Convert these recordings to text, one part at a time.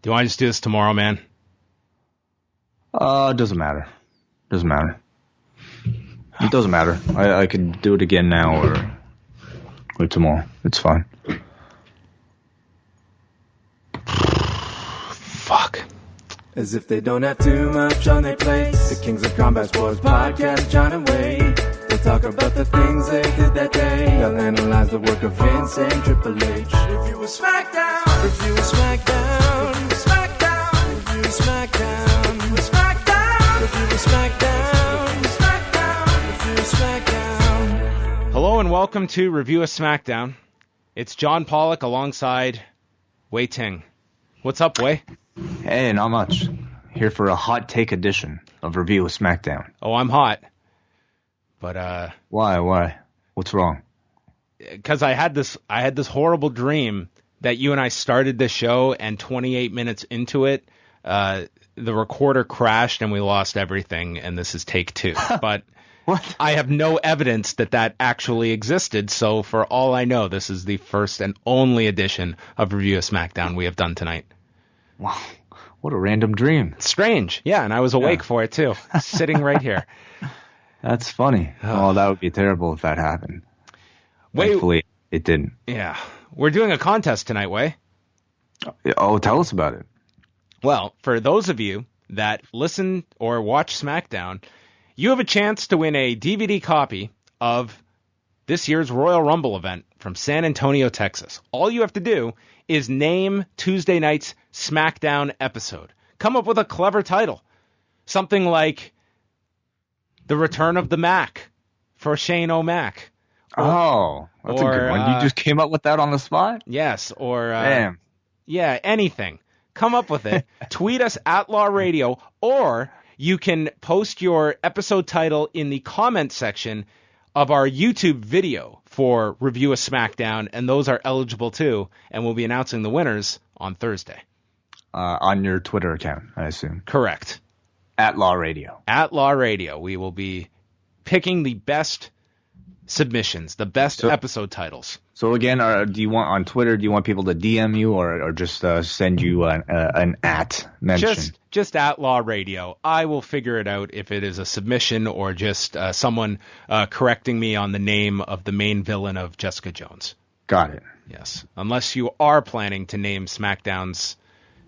Do you want to just do this tomorrow, man? Doesn't matter. Doesn't matter. It doesn't matter. I could do it again now or tomorrow. It's fine. Fuck. As if they don't have too much on their plate. The Kings of Combat Sports Podcast, John and Wade. They talk about the things they did that day. They'll analyze the work of Vince and Triple H. Review a SmackDown. Review a SmackDown. Review a SmackDown. Review a SmackDown. Review a SmackDown. Review a SmackDown. Review a SmackDown. Hello and welcome to Review a SmackDown. It's John Pollock alongside Wai Ting. What's up, Wai? Hey, not much. Here for a hot take edition of Review a SmackDown. Oh, I'm hot. But Why? What's wrong? Because I had this horrible dream that you and I started the show, and 28 minutes into it, the recorder crashed and we lost everything, and this is take two. But What? I have no evidence that actually existed, so for all I know, this is the first and only edition of Review a SmackDown we have done tonight. Wow, what a random dream. Strange, yeah, and I was awake for it too, sitting right here. That's funny. Oh, that would be terrible if that happened. Thankfully, it didn't. Yeah, we're doing a contest tonight, Wai. Oh, tell us about it. Well, for those of you that listen or watch SmackDown, you have a chance to win a DVD copy of this year's Royal Rumble event from San Antonio, Texas. All you have to do is name Tuesday night's SmackDown episode. Come up with a clever title. Something like The Return of the Mac for Shane O'Mac. That's a good one. You just came up with that on the spot? Yes, or Damn. Yeah, anything. Come up with it. Tweet us at Law Radio, or you can post your episode title in the comment section of our YouTube video for Review a SmackDown, and those are eligible too, and we'll be announcing the winners on Thursday. On your Twitter account, I assume. Correct. At Law Radio. At Law Radio. We will be picking the best submissions, the best episode titles. So again, do you want on Twitter? Do you want people to DM you or just send you an at mention? Just at Law Radio. I will figure it out if it is a submission or just someone correcting me on the name of the main villain of Jessica Jones. Got it. Yes, unless you are planning to name SmackDown's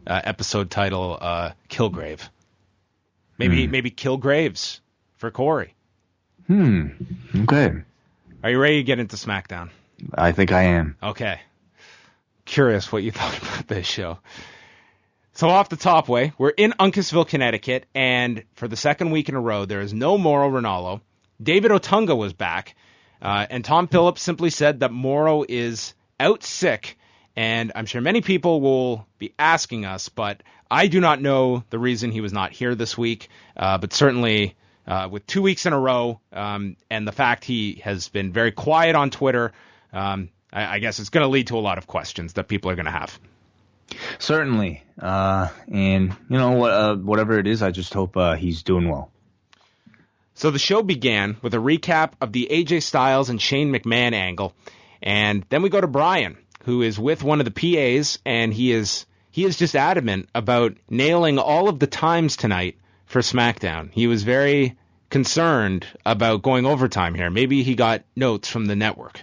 episode title Kilgrave. Maybe Kilgraves for Corey. Okay. Are you ready to get into SmackDown? I think I am. Okay. Curious what you thought about this show. So off the top, Wai, we're in Uncasville, Connecticut, and for the second week in a row, there is no Mauro Ranallo. David Otunga was back, and Tom Phillips simply said that Mauro is out sick, and I'm sure many people will be asking us, but I do not know the reason he was not here this week, but certainly with 2 weeks in a row, and the fact he has been very quiet on Twitter, I guess it's going to lead to a lot of questions that people are going to have. Certainly. And, you know, whatever it is, I just hope he's doing well. So the show began with a recap of the AJ Styles and Shane McMahon angle, and then we go to Brian, who is with one of the PAs, and he is just adamant about nailing all of the times tonight for SmackDown. He was very concerned about going overtime here. Maybe he got notes from the network.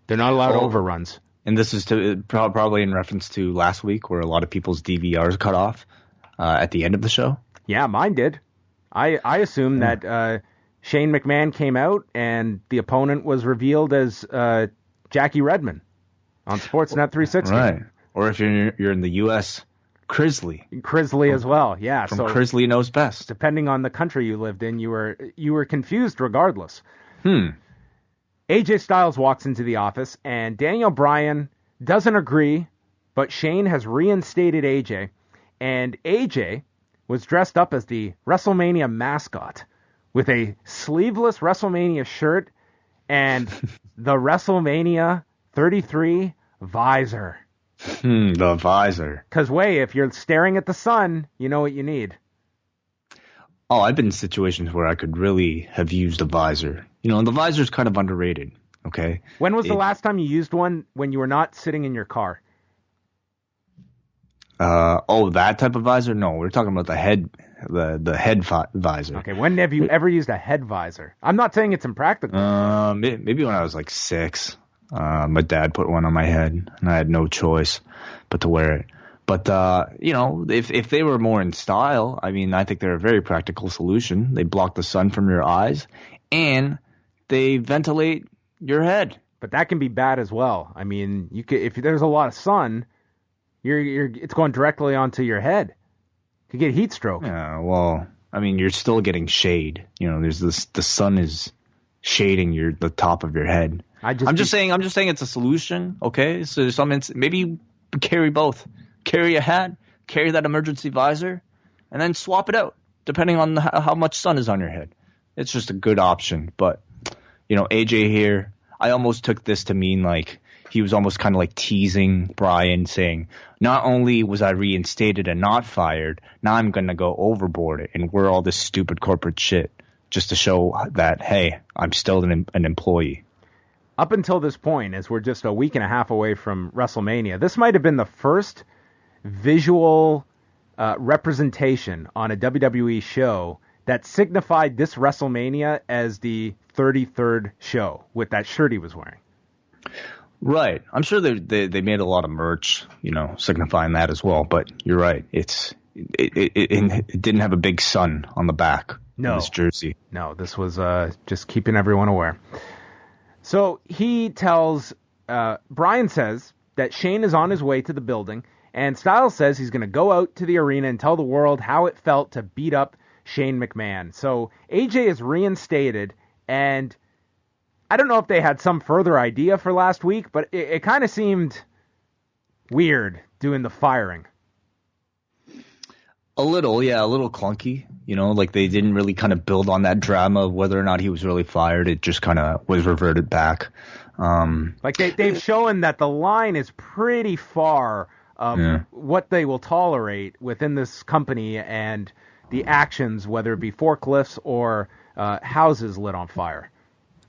They're not allowed overruns. And this is probably in reference to last week where a lot of people's DVRs cut off at the end of the show. Yeah, mine did. I assume that Shane McMahon came out and the opponent was revealed as Jackie Redmond on Sportsnet 360. Right. Or if you're in the U.S., Crisley as well, yeah. From Crisley Knows Best. Depending on the country you lived in, you were confused regardless. AJ Styles walks into the office, and Daniel Bryan doesn't agree, but Shane has reinstated AJ, and AJ was dressed up as the WrestleMania mascot with a sleeveless WrestleMania shirt and the WrestleMania 33 visor. The visor. Because, Wai, if you're staring at the sun, you know what you need. Oh, I've been in situations where I could really have used a visor. You know, and the visor's kind of underrated, okay? When was the last time you used one when you were not sitting in your car? That type of visor? No, we're talking about the head visor. Okay, when have you ever used a head visor? I'm not saying it's impractical. Maybe when I was like 6. My dad put one on my head, and I had no choice but to wear it. But, if they were more in style, I mean, I think they're a very practical solution. They block the sun from your eyes, and they ventilate your head. But that can be bad as well. I mean, if there's a lot of sun, it's going directly onto your head. You could get heat stroke. Yeah, well, I mean, you're still getting shade. There's the sun is shading the top of your head. I'm just saying it's a solution. Okay, so maybe carry both. Carry a hat, carry that emergency visor, and then swap it out depending on how much sun is on your head. It's just a good option. But AJ here, I almost took this to mean like he was almost kind of like teasing Brian, saying, not only was I reinstated and not fired, now I'm going to go overboard and wear all this stupid corporate shit just to show that, hey, I'm still an employee. Up until this point, as we're just a week and a half away from WrestleMania, this might have been the first visual representation on a WWE show that signified this WrestleMania as the 33rd show with that shirt he was wearing. Right. I'm sure they made a lot of merch, signifying that as well. But you're right. It didn't have a big sun on the back of this jersey. No, this was just keeping everyone aware. So he tells, Brian says that Shane is on his way to the building, and Styles says he's going to go out to the arena and tell the world how it felt to beat up Shane McMahon. So AJ is reinstated, and I don't know if they had some further idea for last week, but it kind of seemed weird doing the firing. A little clunky. Like they didn't really kind of build on that drama of whether or not he was really fired. It just kind of was reverted back. Like they've shown that the line is pretty far of what they will tolerate within this company and the actions, whether it be forklifts or houses lit on fire.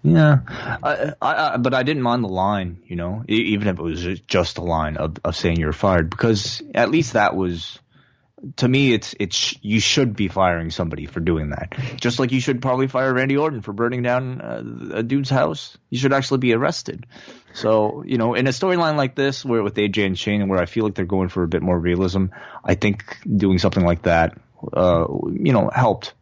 Yeah, but I didn't mind the line, even if it was just a line of saying you're fired, because at least that was, to me, it's you should be firing somebody for doing that. Just like you should probably fire Randy Orton for burning down a dude's house. You should actually be arrested. So, in a storyline like this, where with AJ and Shane, and where I feel like they're going for a bit more realism, I think doing something like that, helped.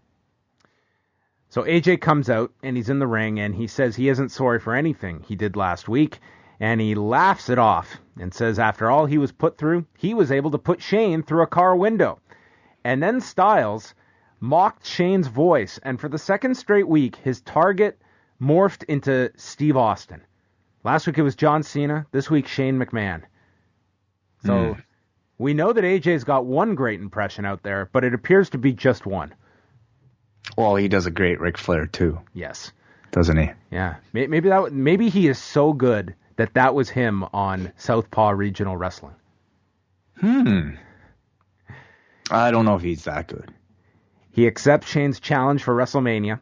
So AJ comes out, and he's in the ring, and he says he isn't sorry for anything he did last week, and he laughs it off and says after all he was put through, he was able to put Shane through a car window. And then Styles mocked Shane's voice, and for the second straight week, his target morphed into Steve Austin. Last week it was John Cena, this week Shane McMahon. So we know that AJ's got one great impression out there, but it appears to be just one. Well, he does a great Ric Flair, too. Yes. Doesn't he? Yeah. Maybe he is so good that was him on Southpaw Regional Wrestling. I don't know if he's that good. He accepts Shane's challenge for WrestleMania,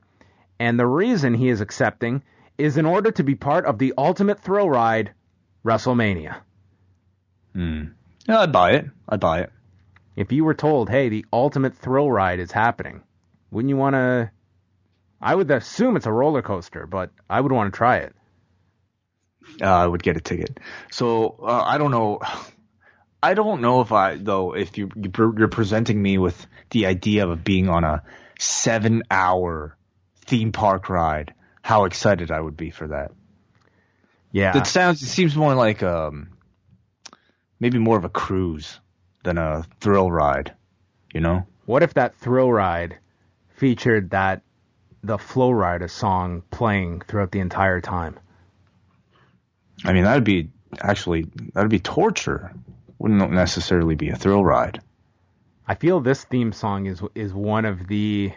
and the reason he is accepting is in order to be part of the ultimate thrill ride, WrestleMania. Yeah, I'd buy it. If you were told, hey, the ultimate thrill ride is happening, wouldn't you want to... I would assume it's a roller coaster, but I would want to try it. I would get a ticket. So, I don't know. I don't know if you're presenting me with the idea of being on a 7-hour theme park ride, how excited I would be for that. Yeah. It seems more like maybe more of a cruise than a thrill ride, What if that thrill ride featured the Flow Rider song playing throughout the entire time? I mean, that'd be torture. Wouldn't necessarily be a thrill ride. I feel this theme song is one of the...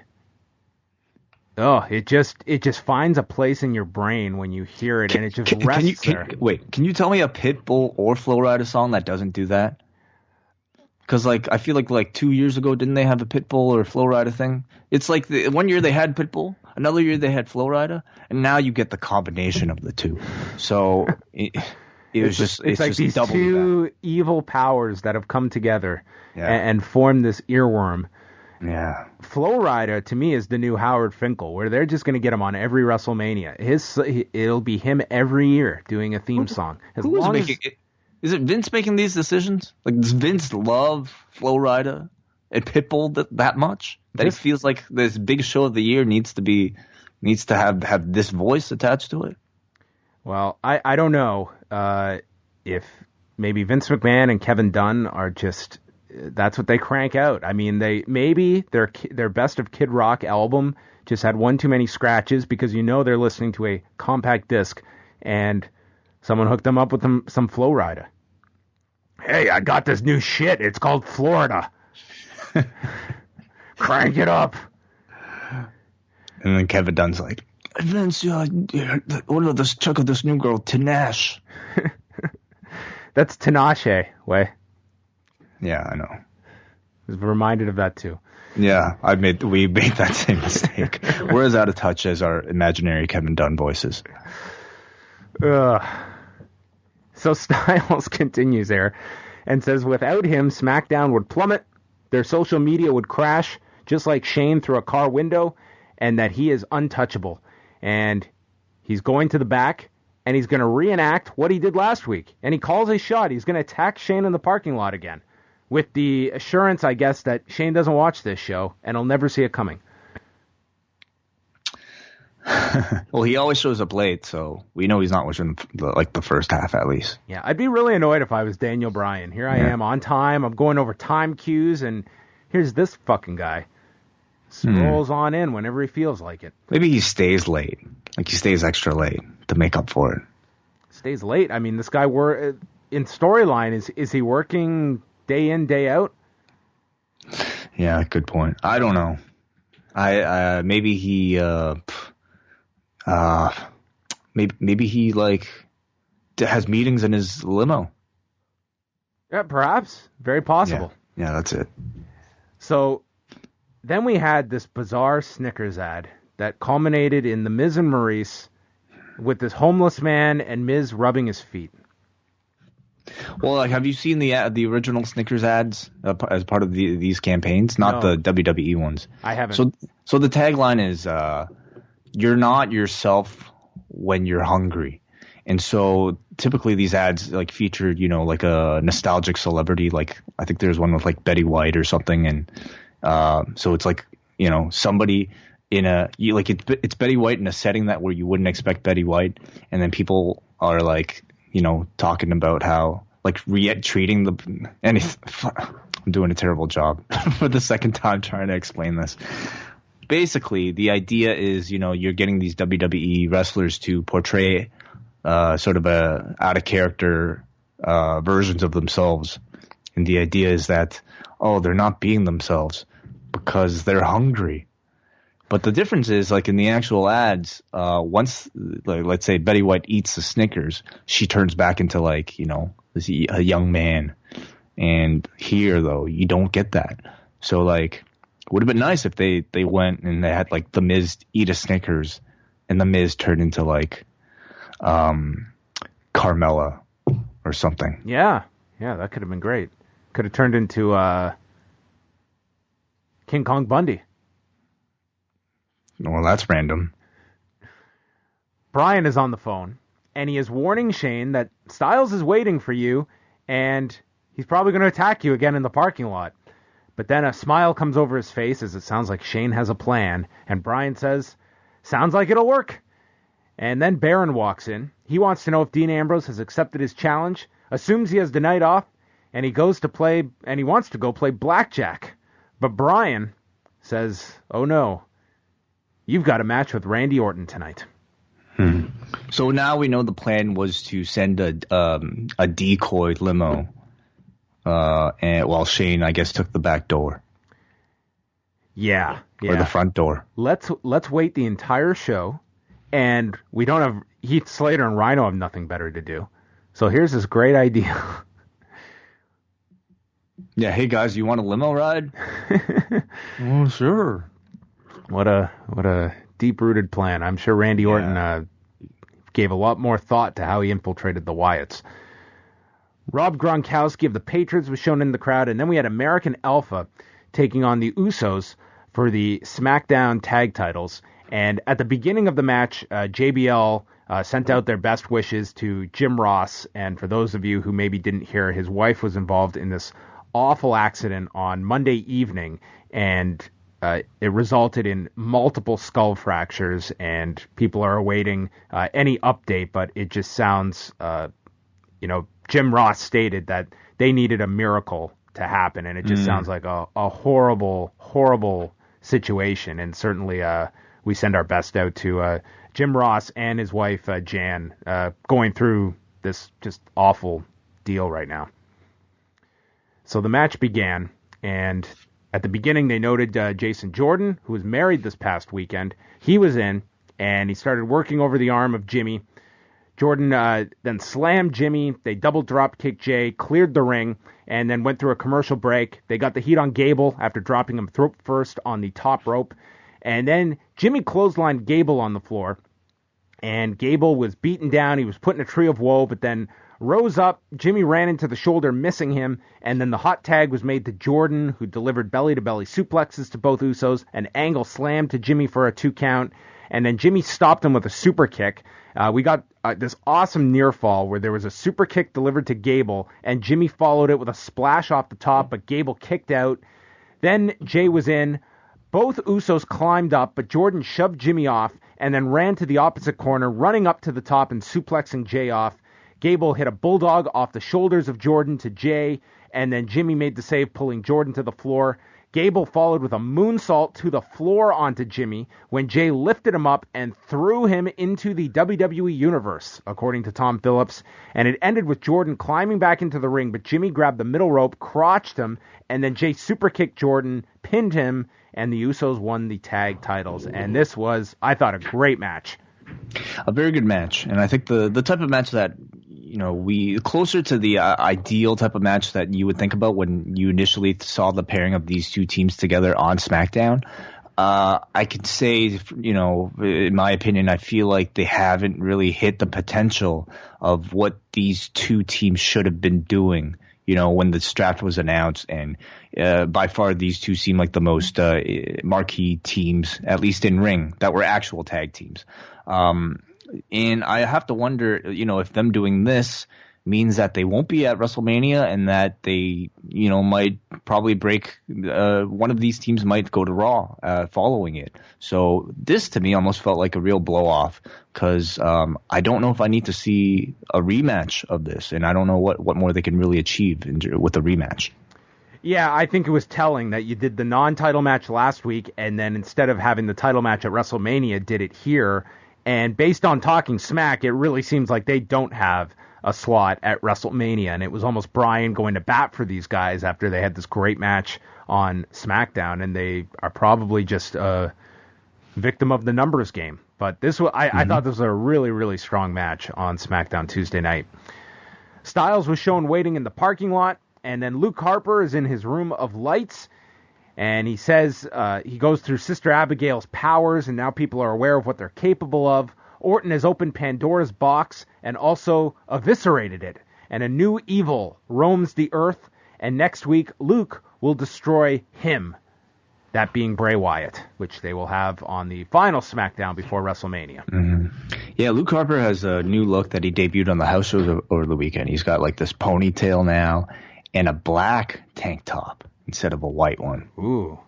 it just finds a place in your brain when you hear it, and it just rests there. Wait, can you tell me a Pitbull or Flow Rider song that doesn't do that? Because, I feel like 2 years ago, didn't they have a Pitbull or Flow Rider thing? It's like one year they had Pitbull, another year they had Flow Rider, and now you get the combination of the two. So... It's like these two evil powers that have come together and formed this earworm. Yeah. Flo Rida, to me, is the new Howard Finkel, where they're just going to get him on every WrestleMania. It'll be him every year doing a theme song. Who is making it? Is it Vince making these decisions? Like, does Vince love Flo Rida and Pitbull that much? That he feels like this big show of the year needs to have this voice attached to it? Well, I don't know if maybe Vince McMahon and Kevin Dunn are just... That's what they crank out. I mean, their Best of Kid Rock album just had one too many scratches because they're listening to a compact disc and someone hooked them up with some Flo Rida. Hey, I got this new shit. It's called Florida. Crank it up. And then Kevin Dunn's like, Vince, order this check of this new girl, Tinashe. That's Tinashe, way. Yeah, I know. I was reminded of that too. Yeah, we made that same mistake. We're as out of touch as our imaginary Kevin Dunn voices. So Styles continues there and says, without him, SmackDown would plummet, their social media would crash, just like Shane through a car window, and that he is untouchable. And he's going to the back, and he's going to reenact what he did last week. And he calls his shot. He's going to attack Shane in the parking lot again. With the assurance, I guess, that Shane doesn't watch this show, and he'll never see it coming. Well, he always shows up late, so we know he's not watching the first half at least. Yeah, I'd be really annoyed if I was Daniel Bryan. Here I am on time. I'm going over time cues, and here's this fucking guy. Rolls on in whenever he feels like it. Maybe he stays late. Like he stays extra late to make up for it. Stays late? I mean, this guy in storyline, is he working day in, day out? Yeah, good point. I don't know. Maybe he maybe he like has meetings in his limo. Yeah, perhaps. Very possible. Yeah, that's it. So then we had this bizarre Snickers ad that culminated in the Miz and Maryse with this homeless man and Miz rubbing his feet. Well, like, have you seen the original Snickers ads as part of these campaigns? Not the WWE ones. I haven't. So the tagline is, "You're not yourself when you're hungry," and so typically these ads like featured, like a nostalgic celebrity. Like I think there's one with like Betty White or something, and so it's like somebody in it's Betty White in a setting where you wouldn't expect Betty White, and then people are like. Talking about how, like, treating I'm doing a terrible job for the second time trying to explain this. Basically, the idea is, you're getting these WWE wrestlers to portray sort of out of character versions of themselves. And the idea is that, they're not being themselves because they're hungry. But the difference is, like in the actual ads, once, like, let's say Betty White eats the Snickers, she turns back into a young man. And here, though, you don't get that. So, like, it would have been nice if they went and they had like the Miz eat a Snickers, and the Miz turned into like Carmella or something. Yeah, that could have been great. Could have turned into King Kong Bundy. Well, that's random. Brian is on the phone, and he is warning Shane that Styles is waiting for you, and he's probably going to attack you again in the parking lot. But then a smile comes over his face as it sounds like Shane has a plan, and Brian says, sounds like it'll work. And then Baron walks in. He wants to know if Dean Ambrose has accepted his challenge, assumes he has the night off, and he wants to go play blackjack. But Brian says, oh no. You've got a match with Randy Orton tonight. So now we know the plan was to send a decoy limo, and while Shane, I guess, took the back door. Yeah. Or the front door. Let's wait the entire show, and we don't have Heath Slater and Rhino have nothing better to do. So here's this great idea. Yeah, hey guys, you want a limo ride? Oh, sure. What a deep-rooted plan. I'm sure Randy Orton gave a lot more thought to how he infiltrated the Wyatts. Rob Gronkowski of the Patriots was shown in the crowd, and then we had American Alpha taking on the Usos for the SmackDown tag titles. And at the beginning of the match, JBL sent out their best wishes to Jim Ross. And for those of you who maybe didn't hear, his wife was involved in this awful accident on Monday evening, and it resulted in multiple skull fractures, and people are awaiting any update, but it just sounds, Jim Ross stated that they needed a miracle to happen, and it just sounds like a horrible, horrible situation, and certainly we send our best out to Jim Ross and his wife, Jan, going through this just awful deal right now. So the match began, and at the beginning they noted Jason Jordan, who was married this past weekend. He was in, and he started working over the arm of Jimmy. Jordan then slammed Jimmy. They double drop kicked Jay, cleared the ring, and then went through a commercial break. They got the heat on Gable after dropping him throat first on the top rope. And then Jimmy clotheslined Gable on the floor, and Gable was beaten down. He was put in a tree of woe, but then rose up. Jimmy ran into the shoulder, missing him, and then the hot tag was made to Jordan, who delivered belly-to-belly suplexes to both Usos, an angle slam to Jimmy for a 2 count, and then Jimmy stopped him with a super kick. We got this awesome near fall where there was a super kick delivered to Gable, and Jimmy followed it with a splash off the top, but Gable kicked out. Then Jay was in. Both Usos climbed up, but Jordan shoved Jimmy off and then ran to the opposite corner, running up to the top and suplexing Jay off. Gable hit a bulldog off the shoulders of Jordan to Jay, and then Jimmy made the save, pulling Jordan to the floor. Gable followed with a moonsault to the floor onto Jimmy when Jay lifted him up and threw him into the WWE Universe, according to Tom Phillips. And it ended with Jordan climbing back into the ring, but Jimmy grabbed the middle rope, crotched him, and then Jay superkicked Jordan, pinned him, and the Usos won the tag titles. And this was, I thought, a great match. A very good match. And I think the type of match that, we closer to the ideal type of match that you would think about when you initially saw the pairing of these two teams together on SmackDown. I could say, in my opinion, I feel like they haven't really hit the potential of what these two teams should have been doing, when the draft was announced. And by far, these two seem like the most marquee teams, at least in ring, that were actual tag teams. And I have to wonder, if them doing this means that they won't be at WrestleMania, and that they, might probably break. One of these teams might go to Raw following it. So this, to me, almost felt like a real blow-off, because I don't know if I need to see a rematch of this, and I don't know what more they can really achieve with a rematch. Yeah, I think it was telling that you did the non-title match last week, and then instead of having the title match at WrestleMania, did it here. And based on Talking Smack, it really seems like they don't have a slot at WrestleMania. And it was almost Bryan going to bat for these guys after they had this great match on SmackDown. And they are probably just a victim of the numbers game. But this was, I thought this was a really, really strong match on SmackDown Tuesday night. Styles was shown waiting in the parking lot. And then Luke Harper is in his room of lights. And he says he goes through Sister Abigail's powers, and now people are aware of what they're capable of. Orton has opened Pandora's box and also eviscerated it. And a new evil roams the earth. And next week, Luke will destroy him. That being Bray Wyatt, which they will have on the final SmackDown before WrestleMania. Mm-hmm. Yeah, Luke Harper has a new look that he debuted on the house shows over the weekend. He's got like this ponytail now and a black tank top instead of a white one. Ooh,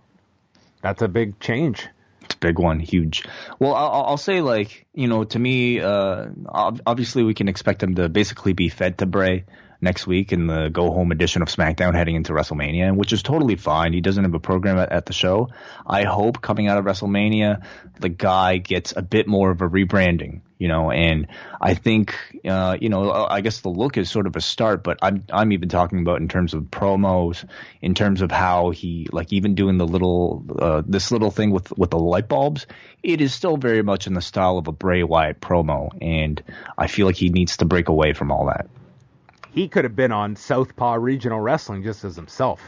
that's a big change. It's a big one, huge. Well, I'll say, to me, obviously we can expect him to basically be fed to Bray next week in the go-home edition of SmackDown heading into WrestleMania, which is totally fine. He doesn't have a program at the show. I hope coming out of WrestleMania, the guy gets a bit more of a rebranding, and I think, I guess the look is sort of a start, but I'm even talking about in terms of promos, in terms of how he, even doing the this little thing with the light bulbs, it is still very much in the style of a Bray Wyatt promo, and I feel like he needs to break away from all that. He could have been on Southpaw Regional Wrestling just as himself.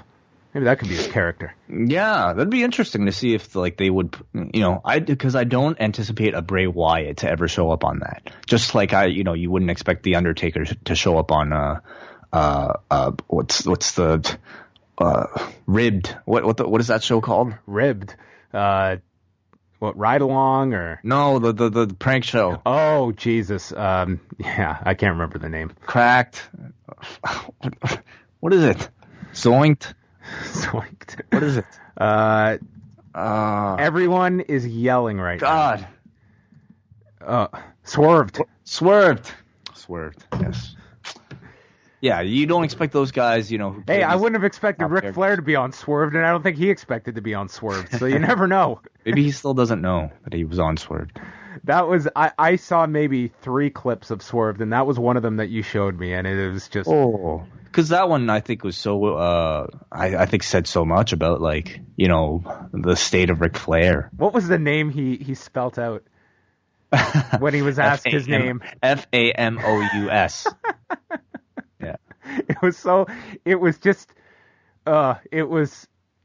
Maybe that could be his character. Yeah, that'd be interesting to see if they would, because I don't anticipate a Bray Wyatt to ever show up on that. Just like you wouldn't expect the Undertaker to show up on what's the Ribbed? What is that show called? Ribbed. What, Ride Along or? No, the prank show. Oh, Jesus. Yeah, I can't remember the name. Cracked. What is it? Zoinked. Zoinked. What is it? Everyone is yelling right now. God. Swerved. Swerved. Yes. Yeah, you don't expect those guys, who hey, I wouldn't have expected Ric Flair to be on Swerved, and I don't think he expected to be on Swerved, so you never know. Maybe he still doesn't know that he was on Swerved. That was, I saw maybe 3 clips of Swerved, and that was one of them that you showed me, and it was just... Oh, because that one, I think, was so, I think said so much about, the state of Ric Flair. What was the name he spelt out when he was asked his name? Famous. Yeah.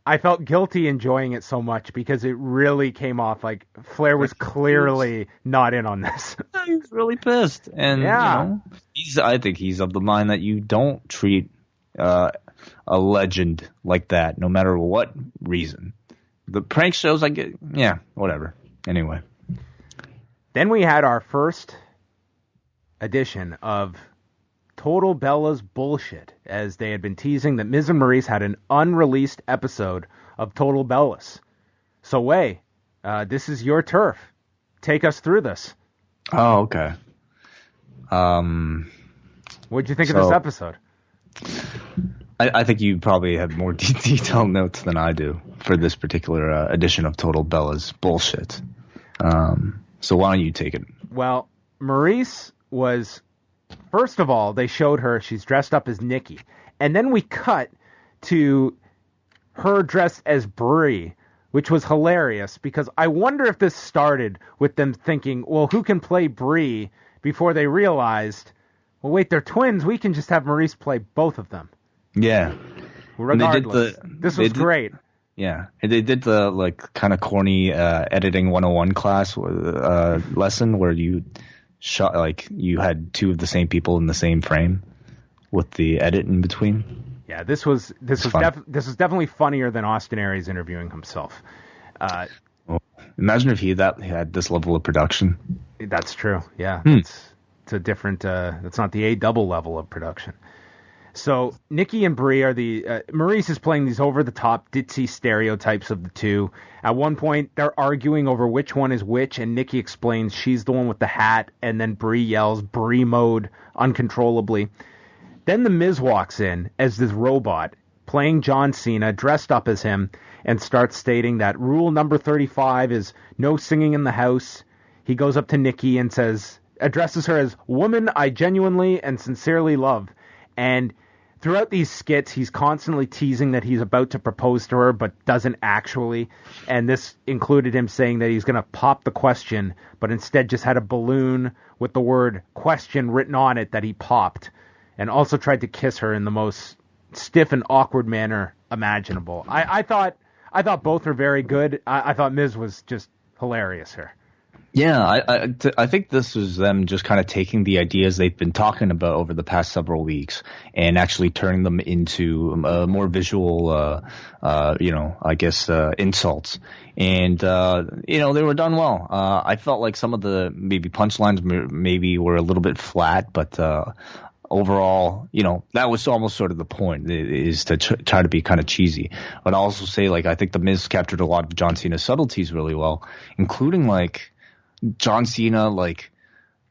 I felt guilty enjoying it so much because it really came off like Flair was clearly not in on this. He was really pissed. And, yeah. I think he's of the mind that you don't treat a legend like that, no matter what reason. The prank shows, I get, yeah, whatever. Anyway. Then we had our first edition of Total Bella's bullshit, as they had been teasing that Miz and Maryse had an unreleased episode of Total Bellas. So, Wai, this is your turf. Take us through this. Oh, okay. What'd you think of this episode? I think you probably have more detailed notes than I do for this particular edition of Total Bella's bullshit. So why don't you take it? Well, Maryse was... First of all, they showed her, she's dressed up as Nikki. And then we cut to her dressed as Brie, which was hilarious because I wonder if this started with them thinking, well, who can play Brie, before they realized, well, wait, they're twins. We can just have Maryse play both of them. Yeah. Regardless. This was great. Yeah. They did the kind of corny editing 101 class lesson where you... shot you had 2 of the same people in the same frame with the edit in between. Yeah, this was definitely funnier than Austin Aries interviewing himself. Imagine if he had this level of production. That's true. Yeah, it's a different. That's not the A-double level of production. So Nikki and Brie are the Maryse is playing these over-the-top ditzy stereotypes of the two. At one point, they're arguing over which one is which, and Nikki explains she's the one with the hat, and then Brie yells Brie mode uncontrollably. Then the Miz walks in as this robot, playing John Cena, dressed up as him, and starts stating that rule number 35 is no singing in the house. He goes up to Nikki and addresses her as woman I genuinely and sincerely love. And throughout these skits, he's constantly teasing that he's about to propose to her, but doesn't actually. And this included him saying that he's going to pop the question, but instead just had a balloon with the word question written on it that he popped. And also tried to kiss her in the most stiff and awkward manner imaginable. I thought both were very good. I thought Miz was just hilarious here. Yeah, I think this was them just kind of taking the ideas they've been talking about over the past several weeks and actually turning them into more visual, insults. And, they were done well. I felt like some of the maybe punchlines maybe were a little bit flat, but overall, that was almost sort of the point, is to try to be kind of cheesy. But I'll also say, I think the Miz captured a lot of John Cena's subtleties really well, including, John Cena,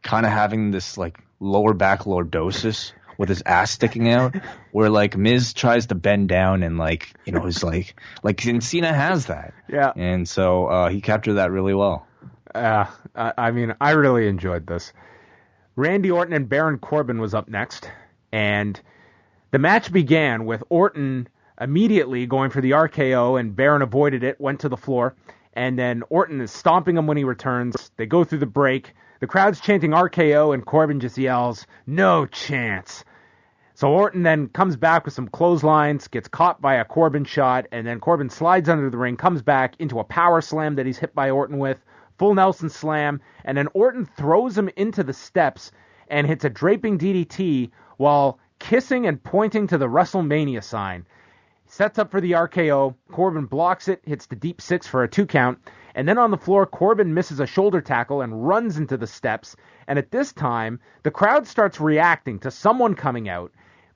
kind of having this, lower back lordosis with his ass sticking out, where, Miz tries to bend down and, and Cena has that. Yeah. And so he captured that really well. I really enjoyed this. Randy Orton and Baron Corbin was up next, and the match began with Orton immediately going for the RKO, and Baron avoided it, went to the floor. And then Orton is stomping him when he returns. They go through the break. The crowd's chanting RKO, and Corbin just yells, no chance. So Orton then comes back with some clotheslines, gets caught by a Corbin shot, and then Corbin slides under the ring, comes back into a power slam that he's hit by Orton with, full Nelson slam, and then Orton throws him into the steps and hits a draping DDT while kissing and pointing to the WrestleMania sign. Sets up for the RKO. Corbin blocks it, hits the deep 6 for a 2 count. And then on the floor, Corbin misses a shoulder tackle and runs into the steps. And at this time, the crowd starts reacting to someone coming out.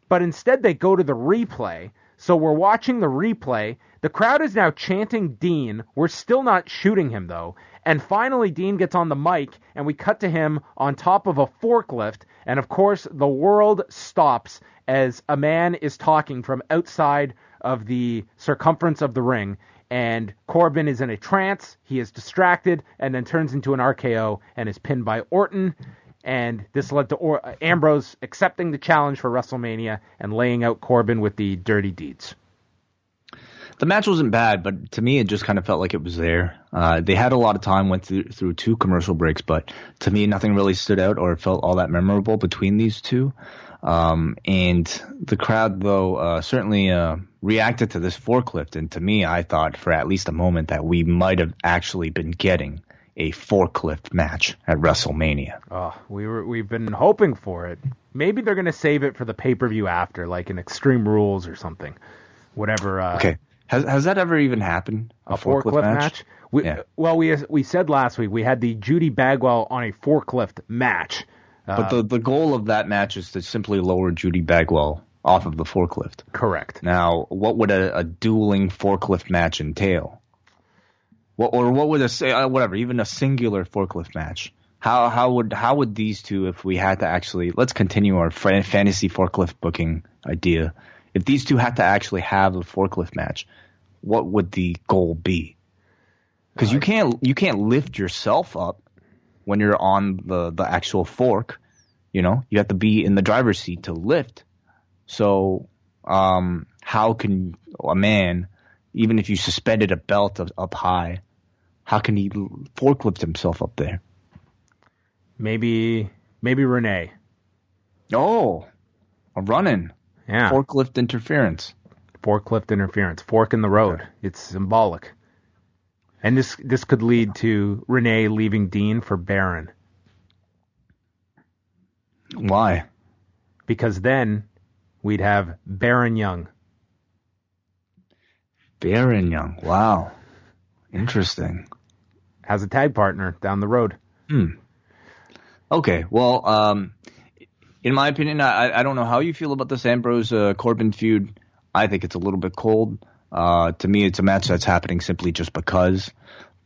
But instead, they go to the replay. So we're watching the replay. The crowd is now chanting Dean. We're still not shooting him, though. And finally, Dean gets on the mic, and we cut to him on top of a forklift. And, of course, the world stops as a man is talking from outside of the circumference of the ring. And Corbin is in a trance. He is distracted and then turns into an RKO and is pinned by Orton. And this led to Ambrose accepting the challenge for WrestleMania and laying out Corbin with the dirty deeds. The match wasn't bad, but to me, it just kind of felt like it was there. They had a lot of time, went through 2 commercial breaks, but to me, nothing really stood out or felt all that memorable between these two. And the crowd, though, certainly reacted to this forklift. And to me, I thought for at least a moment that we might have actually been getting a forklift match at WrestleMania. Oh, we've been hoping for it. Maybe they're going to save it for the pay-per-view after, like in Extreme Rules or something. Whatever. Okay. Has that ever even happened? A forklift match? Well, we said last week we had the Judy Bagwell on a forklift match. But the goal of that match is to simply lower Judy Bagwell off of the forklift. Correct. Now, what would a dueling forklift match entail? What would even a singular forklift match? How would these two, if we had to actually, let's continue our fantasy forklift booking idea. If these two had to actually have a forklift match, what would the goal be? Because you can't lift yourself up when you're on the actual fork. You know, you have to be in the driver's seat to lift. So how can a man, even if you suspended a belt up high, how can he forklift himself up there? Maybe Renee. Oh, a run-in. Yeah. Forklift interference. Forklift interference. Fork in the road. It's symbolic. And this could lead to Renee leaving Dean for Baron. Why? Because then we'd have Baron Young. Baron Young. Wow. Interesting. Has a tag partner down the road. Okay. Well, in my opinion, I don't know how you feel about this Ambrose Corbin feud. I think it's a little bit cold. To me, it's a match that's happening simply just because.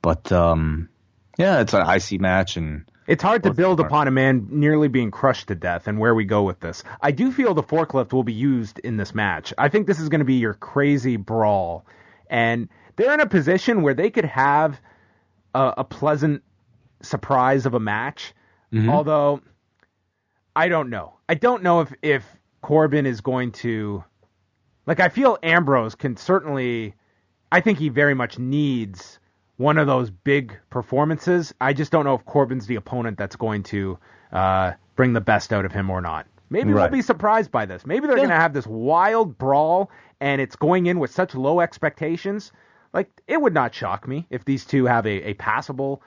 But yeah, it's an icy match, and it's hard to build upon a man nearly being crushed to death and where we go with this. I do feel the forklift will be used in this match. I think this is going to be your crazy brawl, and they're in a position where they could have a pleasant surprise of a match. Mm-hmm. Although I don't know. I don't know if Corbin is going to, like, I feel Ambrose can certainly, I think he very much needs one of those big performances. I just don't know if Corbin's the opponent that's going to bring the best out of him or not. Maybe we'll be surprised by this. Maybe they're going to have this wild brawl, and it's going in with such low expectations. Like, it would not shock me if these two have a passable,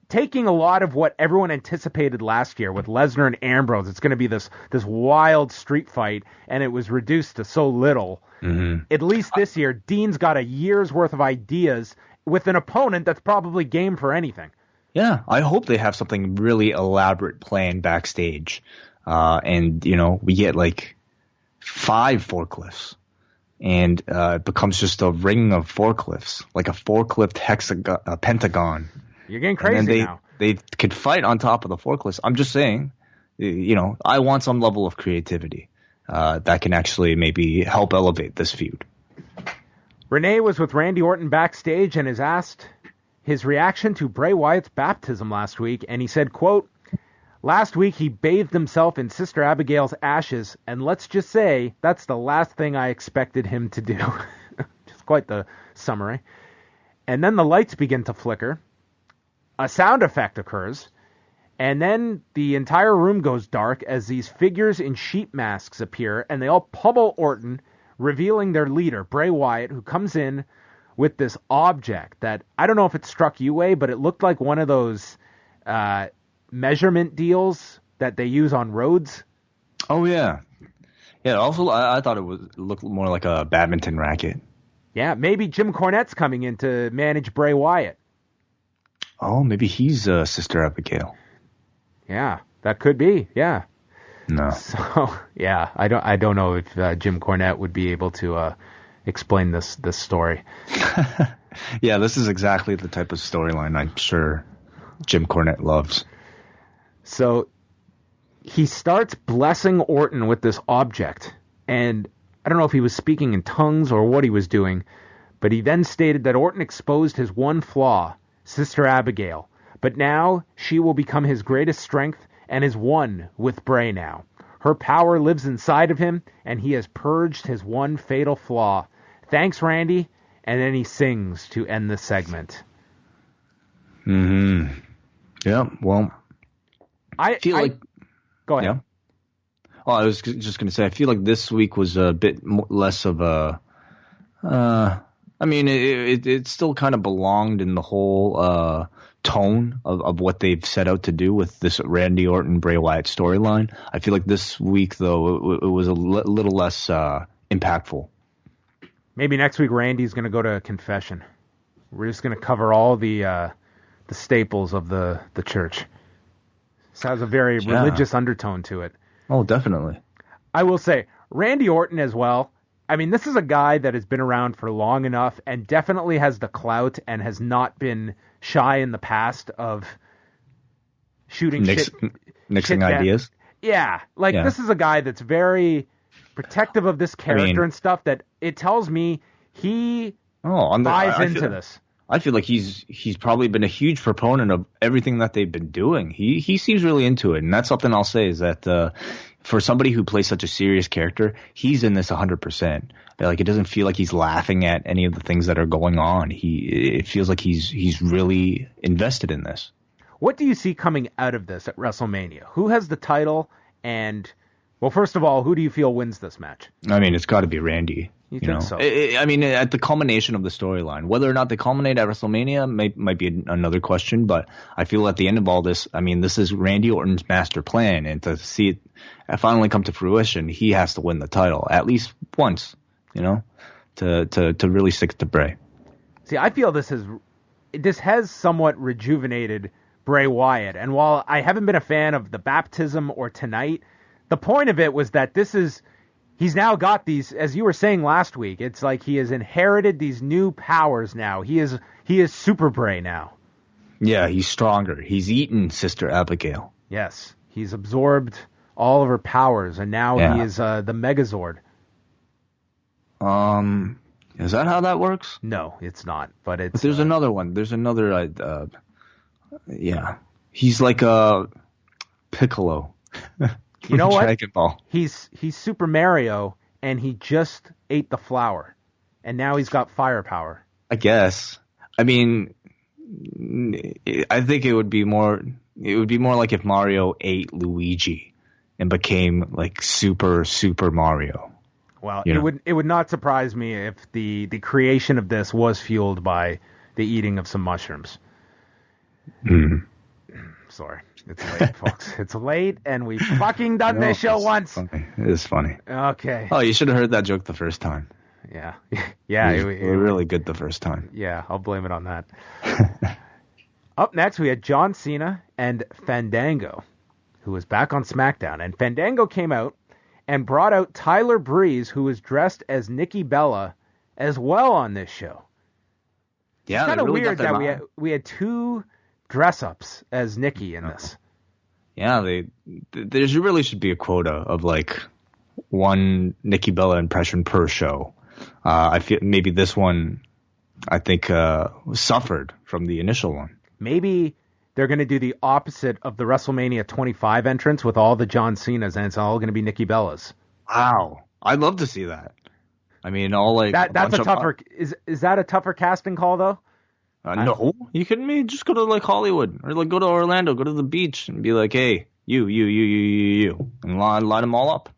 taking a lot of what everyone anticipated last year with Lesnar and Ambrose. It's going to be this wild street fight, and it was reduced to so little. Mm-hmm. At least this year, Dean's got a year's worth of ideas with an opponent that's probably game for anything. Yeah, I hope they have something really elaborate planned backstage. And, you know, we get like 5 forklifts. And it becomes just a ring of forklifts, like a forklift pentagon. You're getting crazy now. They could fight on top of the forklifts. I'm just saying, you know, I want some level of creativity that can actually maybe help elevate this feud. Renee was with Randy Orton backstage and is asked his reaction to Bray Wyatt's baptism last week. And he said, quote, "Last week he bathed himself in Sister Abigail's ashes, and let's just say that's the last thing I expected him to do." Just quite the summary. And then the lights begin to flicker. A sound effect occurs. And then the entire room goes dark as these figures in sheep masks appear, and they all pummel Orton, revealing their leader, Bray Wyatt, who comes in with this object that, I don't know if it struck you, Way, but it looked like one of those measurement deals that they use on roads. Oh, yeah. Yeah. Also, I thought it looked more like a badminton racket. Yeah, maybe Jim Cornette's coming in to manage Bray Wyatt. Oh, maybe he's Sister Abigail. Yeah, that could be. Yeah. No. So yeah, I don't know if Jim Cornette would be able to explain this story. Yeah, this is exactly the type of storyline I'm sure Jim Cornette loves. So he starts blessing Orton with this object, and I don't know if he was speaking in tongues or what he was doing, but he then stated that Orton exposed his one flaw, Sister Abigail, but now she will become his greatest strength and is one with Bray now. Her power lives inside of him, and he has purged his one fatal flaw. Thanks, Randy. And then he sings to end the segment. Mm-hmm. Yeah, well, I feel like... Go ahead. Yeah. Oh, I was just going to say, I feel like this week was a bit less of a... I mean, it still kind of belonged in the whole tone of what they've set out to do with this Randy Orton-Bray Wyatt storyline. I feel like this week, though, it was a little less impactful. Maybe next week Randy's going to go to confession. We're just going to cover all the staples of the church. This has a very religious undertone to it. Oh, definitely. I will say, Randy Orton as well. I mean, this is a guy that has been around for long enough and definitely has the clout and has not been shy in the past of shooting Nixing ideas. Yeah. This is a guy that's very protective of this character and stuff that it tells me he buys into this. I feel like he's probably been a huge proponent of everything that they've been doing. He seems really into it, and that's something I'll say is that for somebody who plays such a serious character, he's in this 100%. Like, it doesn't feel like he's laughing at any of the things that are going on. It feels like he's really invested in this. What do you see coming out of this at WrestleMania? Who has the title? And, well, first of all, who do you feel wins this match? I mean, it's got to be Randy. You think so? I mean, at the culmination of the storyline, whether or not they culminate at WrestleMania might be another question. But I feel at the end of all this, I mean, this is Randy Orton's master plan, and to see it finally come to fruition, he has to win the title at least once, to really stick to Bray. See, I feel this has somewhat rejuvenated Bray Wyatt, and while I haven't been a fan of the baptism or tonight, the point of it was that he's now got these, as you were saying last week, it's like he has inherited these new powers now. He is Super Bray now. Yeah, he's stronger. He's eaten Sister Abigail. Yes, he's absorbed all of her powers, and now he is the Megazord. Is that how that works? No, it's not. But there's another one. There's another. He's like a Piccolo. You know what? Dragon Ball. He's Super Mario, and he just ate the flower, and now he's got firepower. I guess. I mean, I think it would be more like if Mario ate Luigi and became like Super Mario. Well, it would not surprise me if the creation of this was fueled by the eating of some mushrooms. Mm. Sorry. It's late, folks. It's late, and we've fucking done this show once. Funny. It is funny. Okay. Oh, you should have heard that joke the first time. Yeah. Yeah. It was really good the first time. Yeah, I'll blame it on that. Up next, we had John Cena and Fandango, who was back on SmackDown. And Fandango came out and brought out Tyler Breeze, who was dressed as Nikki Bella, as well on this show. Yeah, it's kind of weird that we had two dress-ups as Nikki in this. Yeah, there really should be a quota of like one Nikki Bella impression per show. I feel maybe this one, I think, suffered from the initial one. Maybe they're going to do the opposite of the WrestleMania 25 entrance with all the John Cenas, and it's all going to be Nikki Bellas. Wow, I'd love to see that. I mean, all like that's a tougher. Is that a tougher casting call though? No, you kidding me? Just go to like Hollywood or like go to Orlando, go to the beach and be like, hey, you, and line them all up.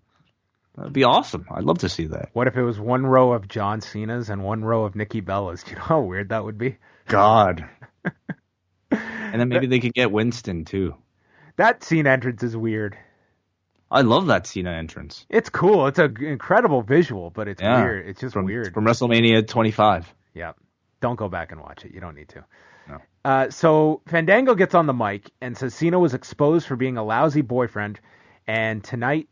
That'd be awesome. I'd love to see that. What if it was one row of John Cena's and one row of Nikki Bellas? Do you know how weird that would be? God. And then maybe they could get Winston too. That scene entrance is weird. I love that Cena entrance. It's cool. It's an incredible visual, but it's weird. It's just weird. From WrestleMania 25. Yeah. Don't go back and watch it. You don't need to. No. So Fandango gets on the mic and says Cena was exposed for being a lousy boyfriend, and tonight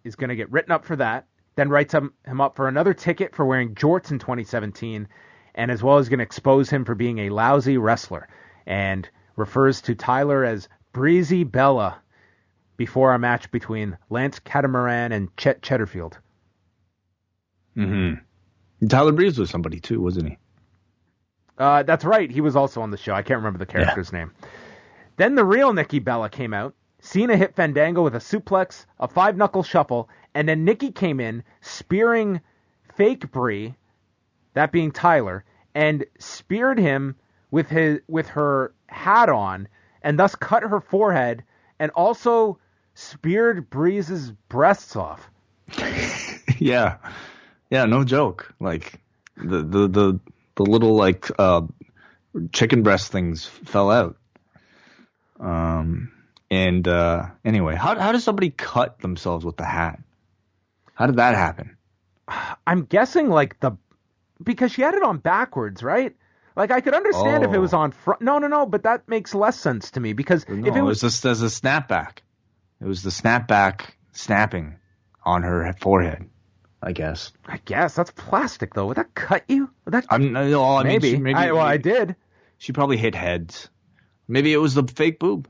is going to get written up for that. Then writes him up for another ticket for wearing jorts in 2017, and as well as going to expose him for being a lousy wrestler, and refers to Tyler as Breezy Bella before our match between Lance Catamaran and Chet Cheddarfield. Mm-hmm. Tyler Breeze was somebody too, wasn't he? That's right. He was also on the show. I can't remember the character's name. Then the real Nikki Bella came out. Cena hit Fandango with a suplex, a 5-knuckle shuffle, and then Nikki came in, spearing fake Bree, that being Tyler, and speared him with her hat on, and thus cut her forehead, and also speared Breeze's breasts off. Yeah, no joke. Like the little like chicken breast things fell out. Anyway, how does somebody cut themselves with the hat? How did that happen? I'm guessing because she had it on backwards, right? Like, I could understand if it was on front. No, but that makes less sense to me because if it was just as a snapback. It was the snapback snapping on her forehead, I guess. That's plastic though. Would that cut you? Maybe. I did. She probably hit heads. Maybe it was the fake boob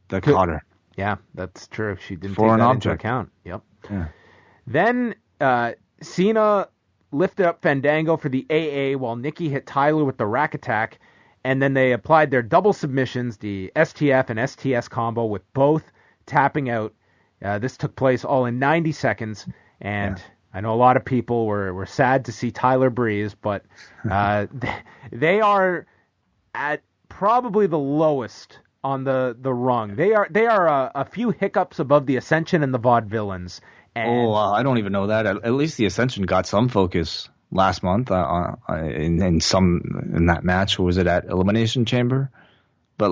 that caught her. Yeah, that's true. She didn't take that into account. Yep. Yeah. Then Cena lifted up Fandango for the AA while Nikki hit Tyler with the rack attack, and then they applied their double submissions, the STF and STS combo, with both tapping out. This took place all in 90 seconds, and I know a lot of people were sad to see Tyler Breeze, but they are at probably the lowest on the rung. They are a few hiccups above the Ascension and the Vaudevillains. I don't even know that. At least the Ascension got some focus last month in that match. Was it at Elimination Chamber? But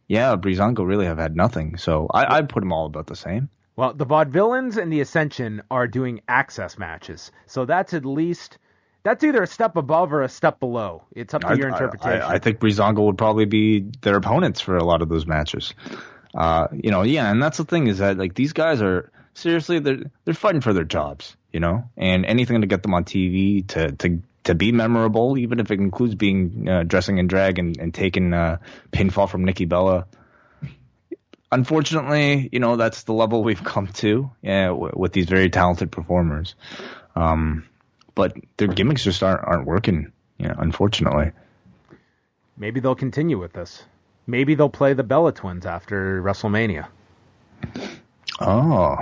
Breezango really have had nothing. So I'd put them all about the same. Well, the Vaudevillains and the Ascension are doing access matches. So that's either a step above or a step below. It's up to your interpretation. I think Breezango would probably be their opponents for a lot of those matches. And that's the thing is that these guys are seriously they're fighting for their jobs, and anything to get them on TV to be memorable, even if it includes being dressing in drag and taking pinfall from Nikki Bella. Unfortunately, that's the level we've come to with these very talented performers. But their gimmicks just aren't working, unfortunately. Maybe they'll continue with this. Maybe they'll play the Bella Twins after WrestleMania. Oh.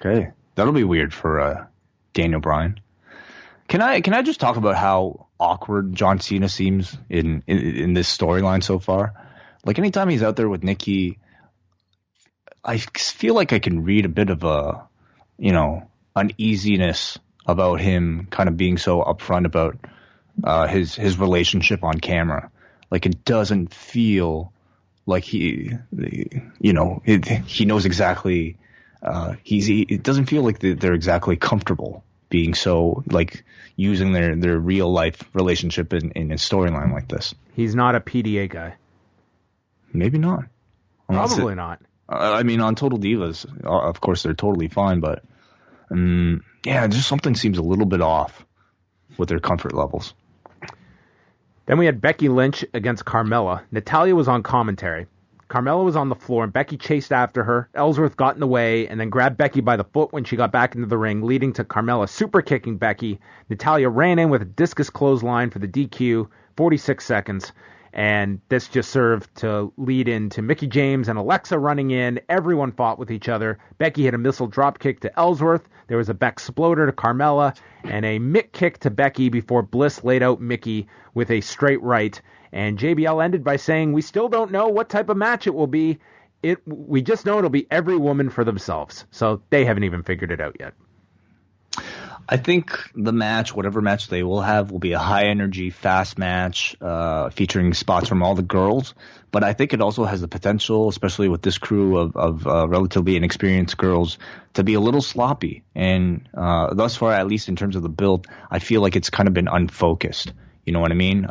Okay. That'll be weird for Daniel Bryan. Can I just talk about how awkward John Cena seems in this storyline so far? Anytime he's out there with Nikki, I feel like I can read a bit of a, uneasiness about him kind of being so upfront about his relationship on camera. It doesn't feel like he knows exactly. It doesn't feel like they're exactly comfortable being so using their real life relationship in a storyline like this. He's not a PDA guy. Maybe not. Probably not. On Total Divas, of course they're totally fine, but just something seems a little bit off with their comfort levels. Then we had Becky Lynch against Carmella. Natalya was on commentary. Carmella was on the floor, and Becky chased after her. Ellsworth got in the way and then grabbed Becky by the foot when she got back into the ring, leading to Carmella super kicking Becky. Natalya ran in with a discus clothesline for the DQ, 46 seconds. And this just served to lead into Mickie James and Alexa running in. Everyone fought with each other. Becky hit a missile drop kick to Ellsworth. There was a Beck-sploder to Carmella and a Mick kick to Becky before Bliss laid out Mickie with a straight right. And JBL ended by saying, "We still don't know what type of match it will be. We just know it'll be every woman for themselves." So they haven't even figured it out yet. I think the match, whatever match they will have, will be a high-energy, fast match featuring spots from all the girls. But I think it also has the potential, especially with this crew of relatively inexperienced girls, to be a little sloppy. And thus far, at least in terms of the build, I feel like it's kind of been unfocused. You know what I mean?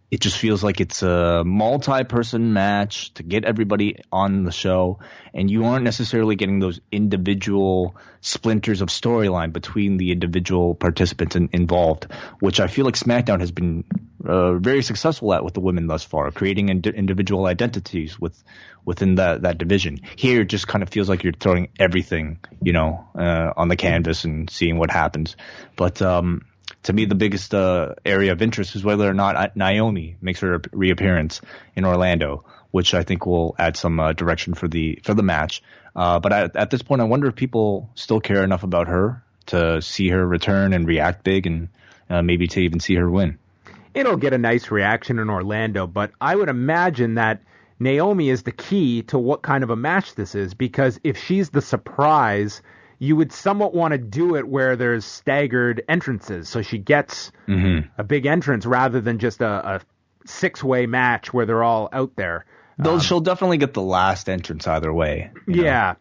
It just feels like it's a multi-person match to get everybody on the show, and you aren't necessarily getting those individual splinters of storyline between the individual participants involved, which I feel like SmackDown has been very successful at with the women thus far, creating individual identities within that division. Here, it just kind of feels like you're throwing everything, on the canvas and seeing what happens. But to me, the biggest area of interest is whether or not Naomi makes her reappearance in Orlando, which I think will add some direction for the match. But at this point, I wonder if people still care enough about her to see her return and react big, and maybe to even see her win. It'll get a nice reaction in Orlando, but I would imagine that Naomi is the key to what kind of a match this is, because if she's the surprise, you would somewhat want to do it where there's staggered entrances, so she gets a big entrance rather than just a six-way match where they're all out there. Though she'll definitely get the last entrance either way. Yeah.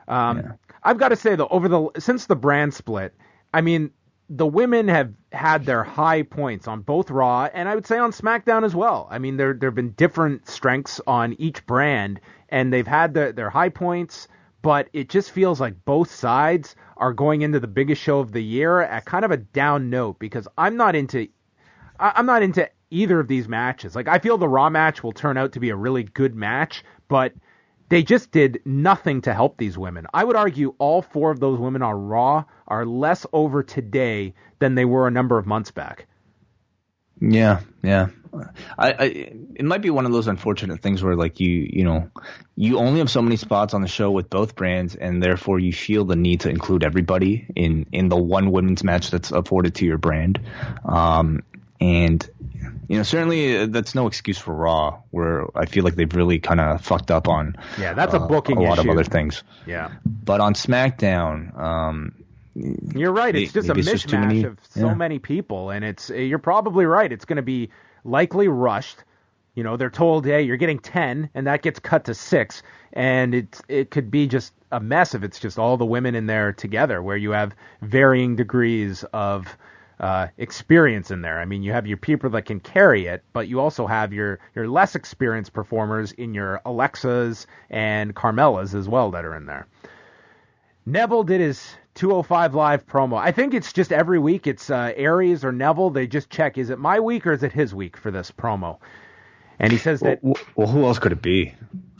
I've got to say, though, since the brand split, I mean, the women have had their high points on both Raw and I would say on SmackDown as well. I mean, there have been different strengths on each brand, and they've had their high points, but it just feels like both sides are going into the biggest show of the year at kind of a down note, because I'm not into either of these matches. Like, I feel the Raw match will turn out to be a really good match, but they just did nothing to help these women. I would argue all four of those women on Raw are less over today than they were a number of months back. Yeah. It might be one of those unfortunate things where, like, you only have so many spots on the show with both brands, and therefore you feel the need to include everybody in the one women's match that's afforded to your brand. And certainly that's no excuse for Raw, where I feel like they've really kind of fucked up on that's a booking a lot issue. of other things. Yeah, but on SmackDown, you're right. It's just a mishmash of so many people, and you're probably right. It's going to be likely rushed. They're told, hey, you're getting 10, and that gets cut to 6, and it could be just a mess if it's just all the women in there together, where you have varying degrees of experience in there. I mean, you have your people that can carry it, but you also have your less experienced performers in your Alexas and Carmelas as well that are in there. Neville did his 205 Live promo. I think it's just every week. It's Aries or Neville. They just check, is it my week or is it his week for this promo? And he says that... Well, who else could it be?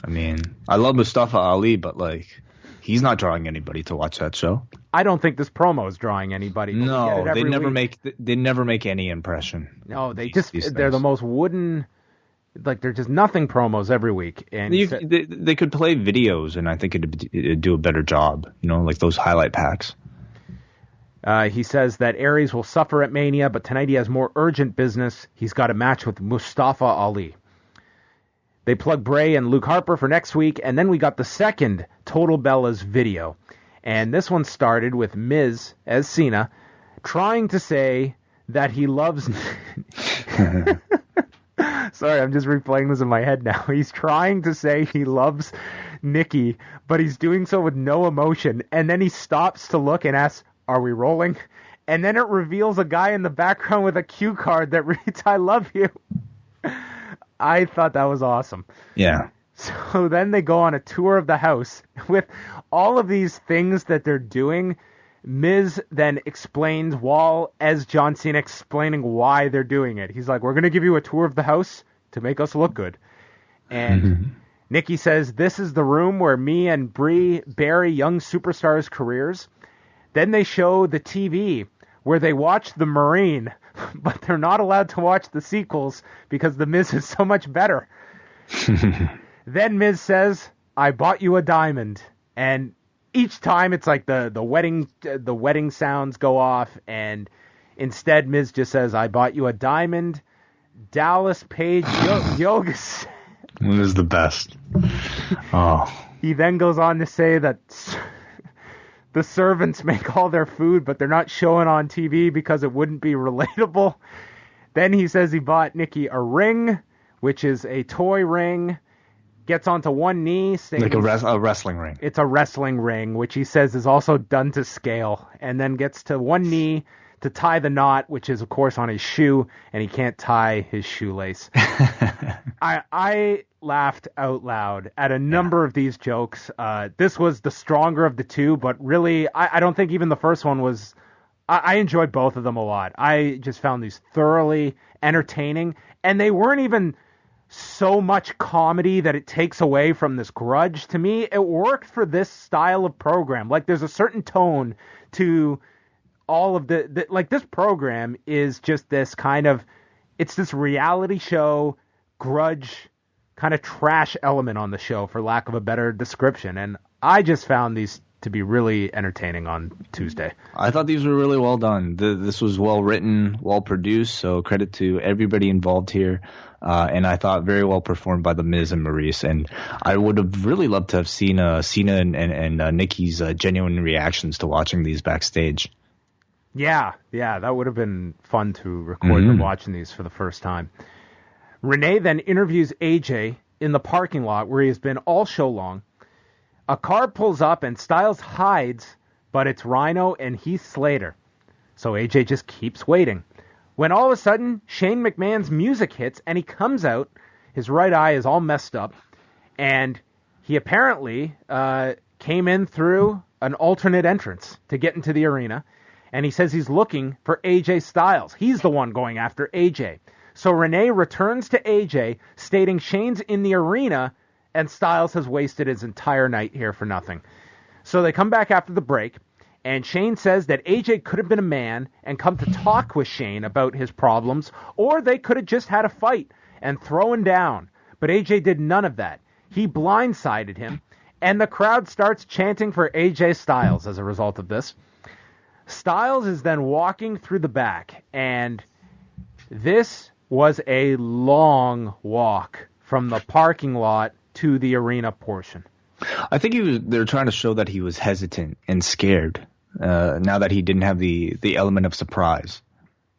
I mean, I love Mustafa Ali, but, like, he's not drawing anybody to watch that show. I don't think this promo is drawing anybody. No, they never make any impression. No, they're the most wooden... Like, they're just nothing promos every week. And they could play videos, and I think it'd do a better job, like those highlight packs. He says that Aries will suffer at Mania, but tonight he has more urgent business. He's got a match with Mustafa Ali. They plug Bray and Luke Harper for next week, and then we got the second Total Bellas video. And this one started with Miz, as Cena, trying to say that he loves... Sorry, I'm just replaying this in my head now. He's trying to say he loves Nikki, but he's doing so with no emotion. And then he stops to look and asks, are we rolling? And then it reveals a guy in the background with a cue card that reads, I love you. I thought that was awesome. Yeah. So then they go on a tour of the house with all of these things that they're doing. Miz then explains as John Cena explaining why they're doing it. He's like, we're going to give you a tour of the house to make us look good. And Nikki says, this is the room where me and Brie bury young superstars' careers. Then they show the TV where they watch The Marine, but they're not allowed to watch the sequels because The Miz is so much better. Then Miz says, I bought you a diamond. And each time it's like the wedding sounds go off, and instead Miz just says, I bought you a diamond. Dallas Page yoga. It is the best. Oh. He then goes on to say that The servants make all their food, but they're not showing on TV because it wouldn't be relatable. Then he says he bought Nikki a ring, which is a toy ring. Gets onto one knee. Like a wrestling ring. It's a wrestling ring, which he says is also done to scale. And then gets to one knee to tie the knot, which is, of course, on his shoe, and he can't tie his shoelace. I laughed out loud at a number of these jokes. This was the stronger of the two, but really, I don't think even the first one was... I enjoyed both of them a lot. I just found these thoroughly entertaining, and they weren't even so much comedy that it takes away from this grudge. To me, it worked for this style of program. Like, there's a certain tone to... all of the like, this program is just this kind of, it's this reality show grudge kind of trash element on the show, for lack of a better description. And I just found these to be really entertaining on Tuesday. I thought these were really well done. This was well written, well produced, so credit to everybody involved here. And I thought very well performed by the Miz and Maryse. And I would have really loved to have seen Cena and Nikki's genuine reactions to watching these backstage. Yeah, that would have been fun to record them watching these for the first time. Renee then interviews AJ in the parking lot where he has been all show long. A car pulls up and Styles hides, but it's Rhino and Heath Slater. So AJ just keeps waiting. When all of a sudden, Shane McMahon's music hits and he comes out. His right eye is all messed up. And he apparently came in through an alternate entrance to get into the arena. And he says he's looking for AJ Styles. He's the one going after AJ. So Renee returns to AJ, stating Shane's in the arena, and Styles has wasted his entire night here for nothing. So they come back after the break, and Shane says that AJ could have been a man and come to talk with Shane about his problems, or they could have just had a fight and thrown down. But AJ did none of that. He blindsided him, and the crowd starts chanting for AJ Styles as a result of this. Styles is then walking through the back, and this was a long walk from the parking lot to the arena portion. I think they're trying to show that he was hesitant and scared now that he didn't have the element of surprise.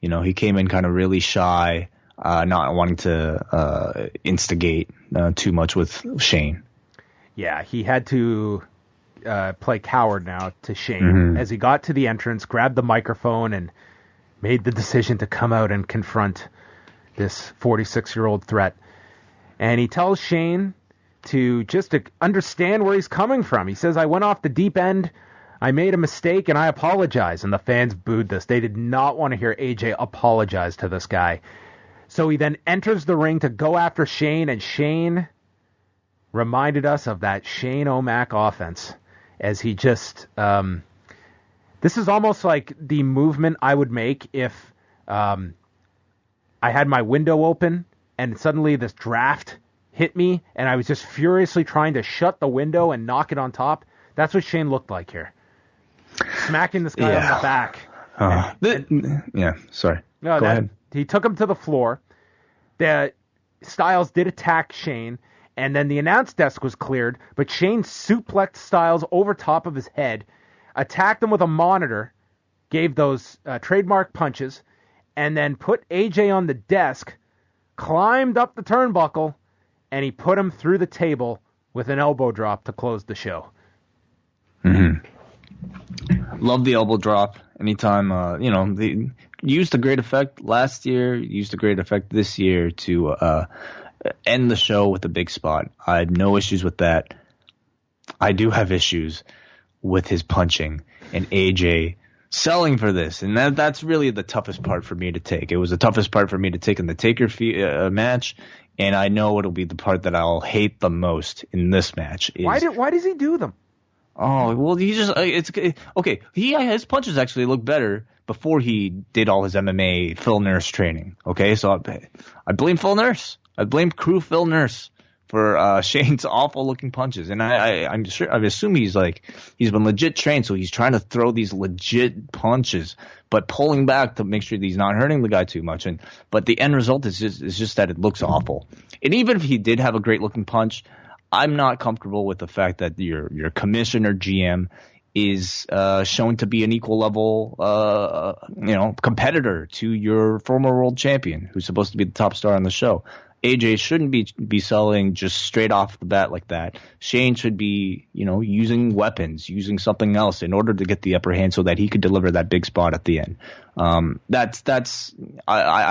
You know, he came in kind of really shy, not wanting to instigate too much with Shane. Yeah, he had to... play coward now to Shane as he got to the entrance, grabbed the microphone, and made the decision to come out and confront this 46-year-old threat. And he tells Shane to just understand where he's coming from. He says, I went off the deep end, I made a mistake, and I apologize. And the fans booed this. They did not want to hear AJ apologize to this guy. So he then enters the ring to go after Shane, and Shane reminded us of that Shane O'Mac offense. As he just, this is almost like the movement I would make if I had my window open and suddenly this draft hit me and I was just furiously trying to shut the window and knock it on top. That's what Shane looked like here. Smacking this guy on the back. Sorry. No, Go ahead. He took him to the floor. The Styles did attack Shane. And then the announce desk was cleared, but Shane suplexed Styles over top of his head, attacked him with a monitor, gave those trademark punches, and then put AJ on the desk, climbed up the turnbuckle, and he put him through the table with an elbow drop to close the show. Love the elbow drop. Anytime, they used a great effect last year, used a great effect this year to end the show with a big spot. I had no issues with that. I do have issues with his punching and AJ selling for this, and that's really the toughest part for me to take. It was the toughest part for me to take in the Taker match, and I know it'll be the part that I'll hate the most in this match. Why does he do them? Oh, well, he just it's okay. His punches actually look better before he did all his MMA Phil Nurse training. Okay, so I blame Phil Nurse. I blame crew Phil Nurse for Shane's awful looking punches, and I assume he's been legit trained, so he's trying to throw these legit punches, but pulling back to make sure that he's not hurting the guy too much. But the end result is just that it looks awful. And even if he did have a great looking punch, I'm not comfortable with the fact that your commissioner GM is shown to be an equal level, competitor to your former world champion, who's supposed to be the top star on the show. AJ shouldn't be selling just straight off the bat like that. Shane should be, using weapons, using something else in order to get the upper hand so that he could deliver that big spot at the end. I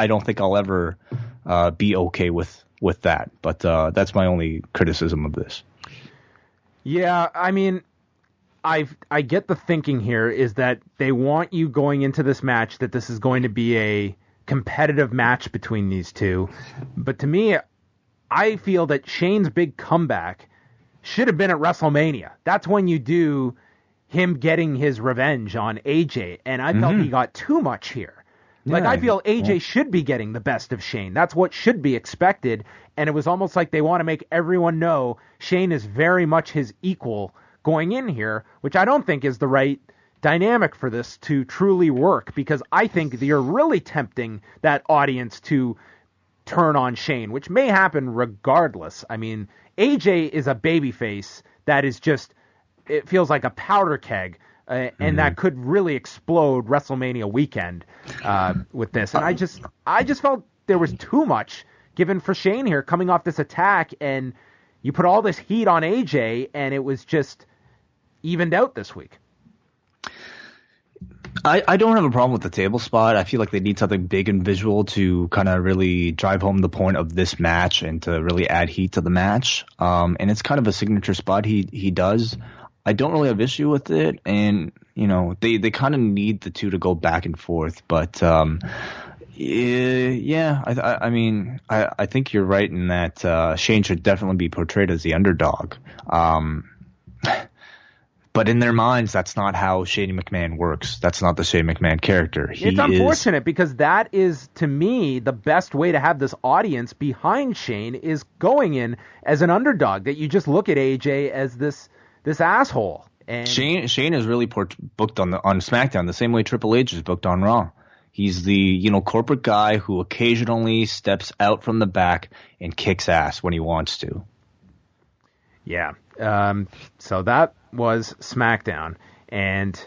don't think I'll ever be okay with that, but that's my only criticism of this. Yeah, I mean, I get the thinking here is that they want you going into this match that this is going to be a competitive match between these two. But to me, I feel that Shane's big comeback should have been at WrestleMania. That's when you do him getting his revenge on AJ. And I felt he got too much here. Like, I feel AJ should be getting the best of Shane. That's what should be expected. And it was almost like they want to make everyone know Shane is very much his equal going in here, which I don't think is the right dynamic for this to truly work, because I think you're really tempting that audience to turn on Shane, which may happen regardless. I mean, AJ is a babyface that is just, it feels like a powder keg, and that could really explode WrestleMania weekend with this. And I just felt there was too much given for Shane here coming off this attack, and you put all this heat on AJ, and it was just evened out this week. I don't have a problem with the table spot. I feel like they need something big and visual to kind of really drive home the point of this match and to really add heat to the match. And it's kind of a signature spot he does. I don't really have issue with it. And, they kind of need the two to go back and forth. But, I think you're right in that Shane should definitely be portrayed as the underdog. But in their minds, that's not how Shane McMahon works. That's not the Shane McMahon character. It's unfortunate because that is, to me, the best way to have this audience behind Shane is going in as an underdog, that you just look at AJ as this asshole. And Shane is really booked on SmackDown the same way Triple H is booked on Raw. He's the corporate guy who occasionally steps out from the back and kicks ass when he wants to. Yeah. So that was SmackDown, and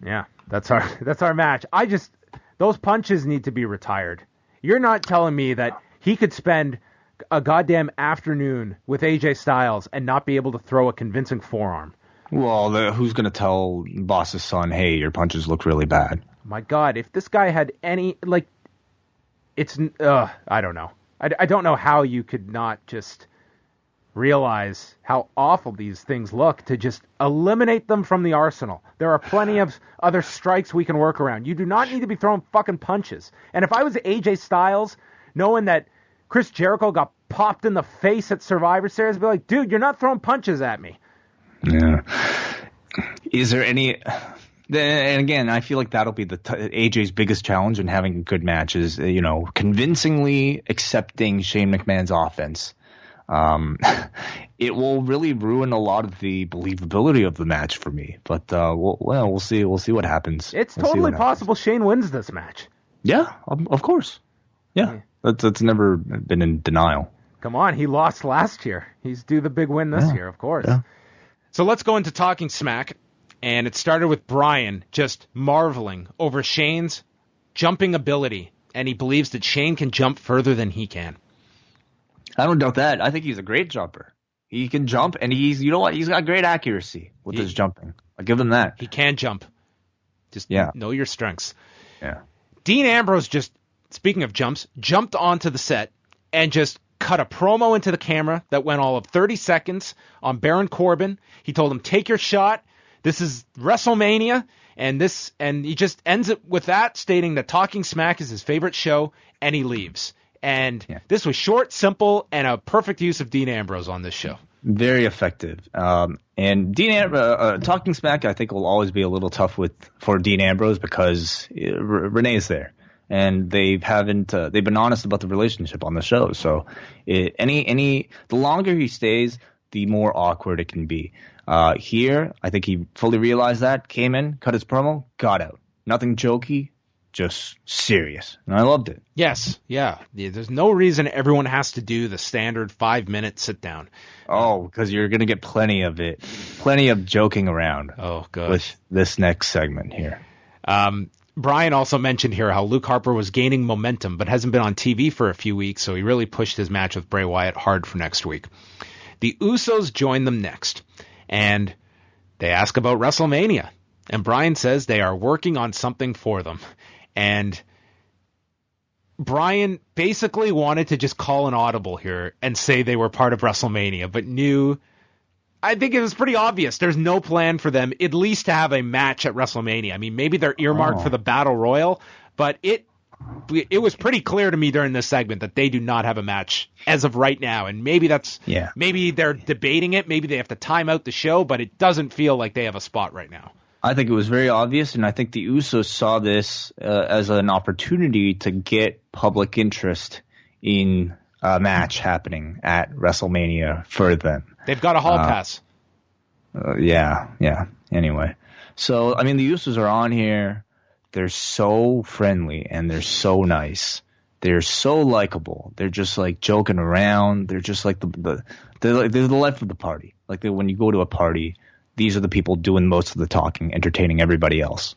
yeah, that's our match. Those punches need to be retired. You're not telling me that he could spend a goddamn afternoon with AJ Styles and not be able to throw a convincing forearm. Well, who's going to tell boss's son, hey, your punches look really bad? My God, if this guy had any, it's, I don't know. I don't know how you could not just realize how awful these things look to just eliminate them from the arsenal. There are plenty of other strikes we can work around. You do not need to be throwing fucking punches. And if I was AJ Styles, knowing that Chris Jericho got popped in the face at Survivor Series, I'd be like, dude, you're not throwing punches at me. Yeah. Is there any... And again, I feel like that'll be AJ's biggest challenge in having a good match is, convincingly accepting Shane McMahon's offense. It will really ruin a lot of the believability of the match for me, but we'll see. We'll see what happens. It's totally possible Shane wins this match. Yeah, of course. Yeah, that's never been in denial. Come on, he lost last year. He's due the big win this year, of course. Yeah. So let's go into Talking Smack, and it started with Brian just marveling over Shane's jumping ability, and he believes that Shane can jump further than he can. I don't doubt that. I think he's a great jumper. He can jump, and he's got great accuracy with his jumping. I'll give him that. He can jump. Just know your strengths. Yeah. Dean Ambrose just, speaking of jumps, jumped onto the set and just cut a promo into the camera that went all of 30 seconds on Baron Corbin. He told him, take your shot. This is WrestleMania. And he just ends it with that, stating that Talking Smack is his favorite show, and he leaves. And this was short, simple, and a perfect use of Dean Ambrose on this show. Very effective. And Dean Ambrose, Talking Smack, I think will always be a little tough for Dean Ambrose because Renee's there, and they've been honest about the relationship on the show. So the longer he stays, the more awkward it can be. Here, I think he fully realized that, came in, cut his promo, got out. Nothing jokey, just serious, and I loved it. Yes, yeah. There's no reason everyone has to do the standard 5-minute sit down. Oh, because you're gonna get plenty of it, plenty of joking around. Oh, good. With this next segment here. Brian also mentioned here how Luke Harper was gaining momentum, but hasn't been on TV for a few weeks, so he really pushed his match with Bray Wyatt hard for next week. The Usos join them next, and they ask about WrestleMania, and Brian says they are working on something for them. And Brian basically wanted to just call an audible here and say they were part of WrestleMania, but I think it was pretty obvious. There's no plan for them, at least to have a match at WrestleMania. I mean, maybe they're earmarked for the Battle Royal, but it was pretty clear to me during this segment that they do not have a match as of right now. And maybe maybe they're debating it. Maybe they have to time out the show, but it doesn't feel like they have a spot right now. I think it was very obvious, and I think the Usos saw this as an opportunity to get public interest in a match happening at WrestleMania for them. They've got a hall pass. Yeah. Anyway, so, I mean, the Usos are on here. They're so friendly, and they're so nice. They're so likable. They're just, like, joking around. They're just like they're the life of the party. Like, when you go to a party, these are the people doing most of the talking, entertaining everybody else.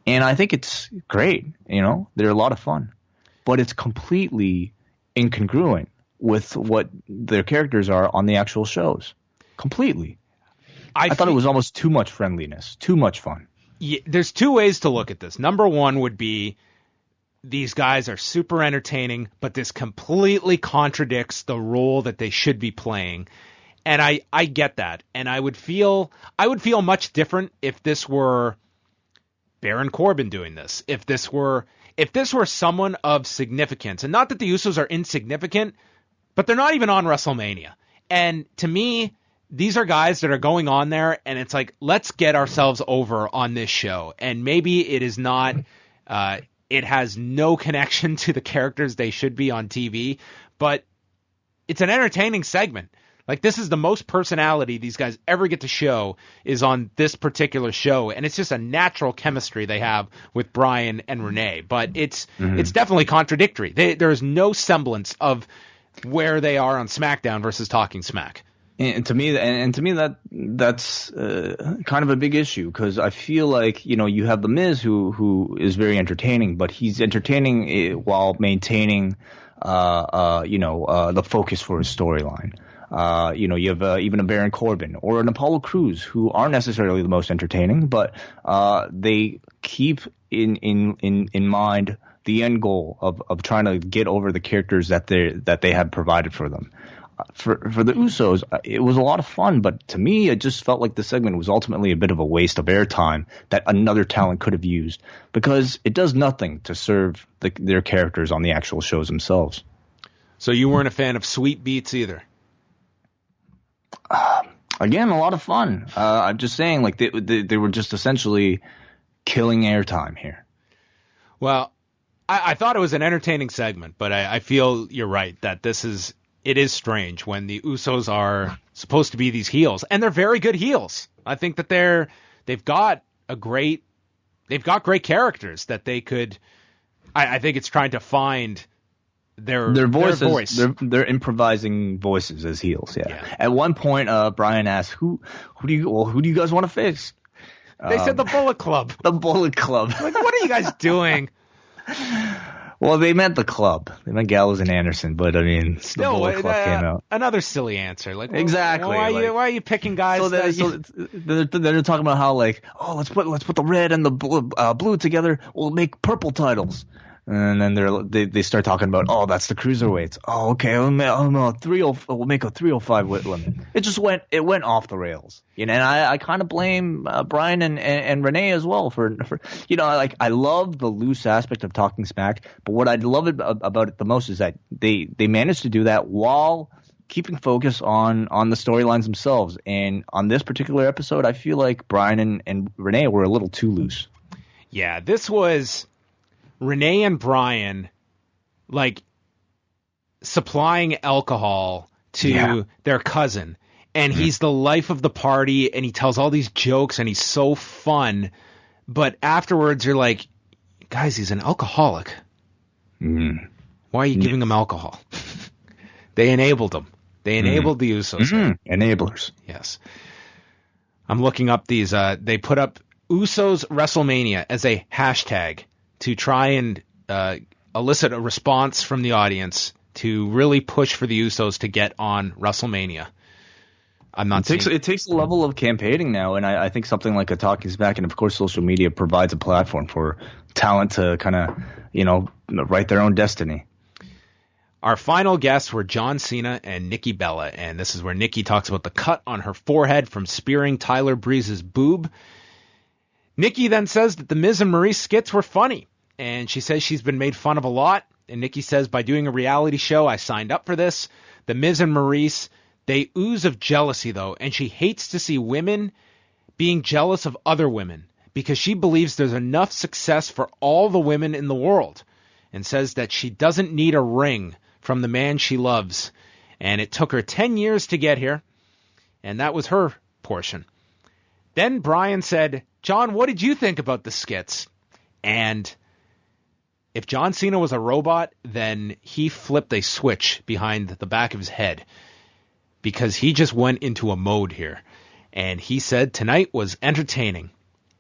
And I think it's great, They're a lot of fun. But it's completely incongruent with what their characters are on the actual shows. Completely. I thought it was almost too much friendliness, too much fun. Yeah, there's two ways to look at this. Number one would be these guys are super entertaining, but this completely contradicts the role that they should be playing. And I get that. And I would feel much different if this were Baron Corbin doing this. If this were someone of significance. And not that the Usos are insignificant, but they're not even on WrestleMania. And to me, these are guys that are going on there, and it's like, let's get ourselves over on this show. And maybe it is not it has no connection to the characters they should be on TV, but it's an entertaining segment. Like, this is the most personality these guys ever get to show is on this particular show, and it's just a natural chemistry they have with Brian and Renee. But it's definitely contradictory. There is no semblance of where they are on SmackDown versus Talking Smack. And to me, that's kind of a big issue, because I feel like, you have the Miz who is very entertaining, but he's entertaining while maintaining the focus for his storyline. You have even a Baron Corbin or an Apollo Crews who aren't necessarily the most entertaining, but they keep in mind the end goal of trying to get over the characters that they have provided for them. For the Usos, it was a lot of fun, but to me, it just felt like the segment was ultimately a bit of a waste of airtime that another talent could have used, because it does nothing to serve their characters on the actual shows themselves. So you weren't a fan of Sweet Beats either? Again, a lot of fun. I'm just saying, like, they were just essentially killing airtime here. Well, I thought it was an entertaining segment, but I feel you're right that it is strange when the Usos are supposed to be these heels, and they're very good heels. I think that they've got great characters that they could. I think it's trying to find their voices. Their voice. They're improvising voices as heels. Yeah. At one point, Brian asked, "Who do you guys want to face?" They said the Bullet Club. The Bullet Club. Like, what are you guys doing? Well, they meant the club. They meant Gallows and Anderson, but I mean, the Bullet Club came out. Another silly answer. Like, exactly. Why are you picking guys? So they're talking about how, like, let's put the red and the blue together. We'll make purple titles. And then they start talking about, that's the cruiserweights. Oh, okay. We'll make a 305 weight limit. It went off the rails. And I kind of blame Brian and Renee as well for I love the loose aspect of Talking Smack, but what I love about it the most is that they managed to do that while keeping focus on the storylines themselves. And on this particular episode, I feel like Brian and Renee were a little too loose. Yeah, this was Renee and Brian, like, supplying alcohol to their cousin, and he's the life of the party, and he tells all these jokes, and he's so fun, but afterwards you're like, Guys, he's an alcoholic. Mm. Why are you giving him alcohol? They enabled him. They enabled the Usos. Enablers. Yes. I'm looking up these. They put up Usos WrestleMania as a hashtag to try and elicit a response from the audience to really push for the Usos to get on WrestleMania. It takes a level of campaigning now, and I think something like a Talking Smack and, of course, social media provides a platform for talent to kind of, write their own destiny. Our final guests were John Cena and Nikki Bella, and this is where Nikki talks about the cut on her forehead from spearing Tyler Breeze's boob. Nikki then says that the Miz and Maryse skits were funny, and she says she's been made fun of a lot, and Nikki says, by doing a reality show, I signed up for this. The Miz and Maryse, they ooze of jealousy, though, and she hates to see women being jealous of other women because she believes there's enough success for all the women in the world, and says that she doesn't need a ring from the man she loves, and it took her 10 years to get here, and that was her portion. Then Brian said, John, what did you think about the skits? And if John Cena was a robot, then he flipped a switch behind the back of his head because he just went into a mode here. And he said tonight was entertaining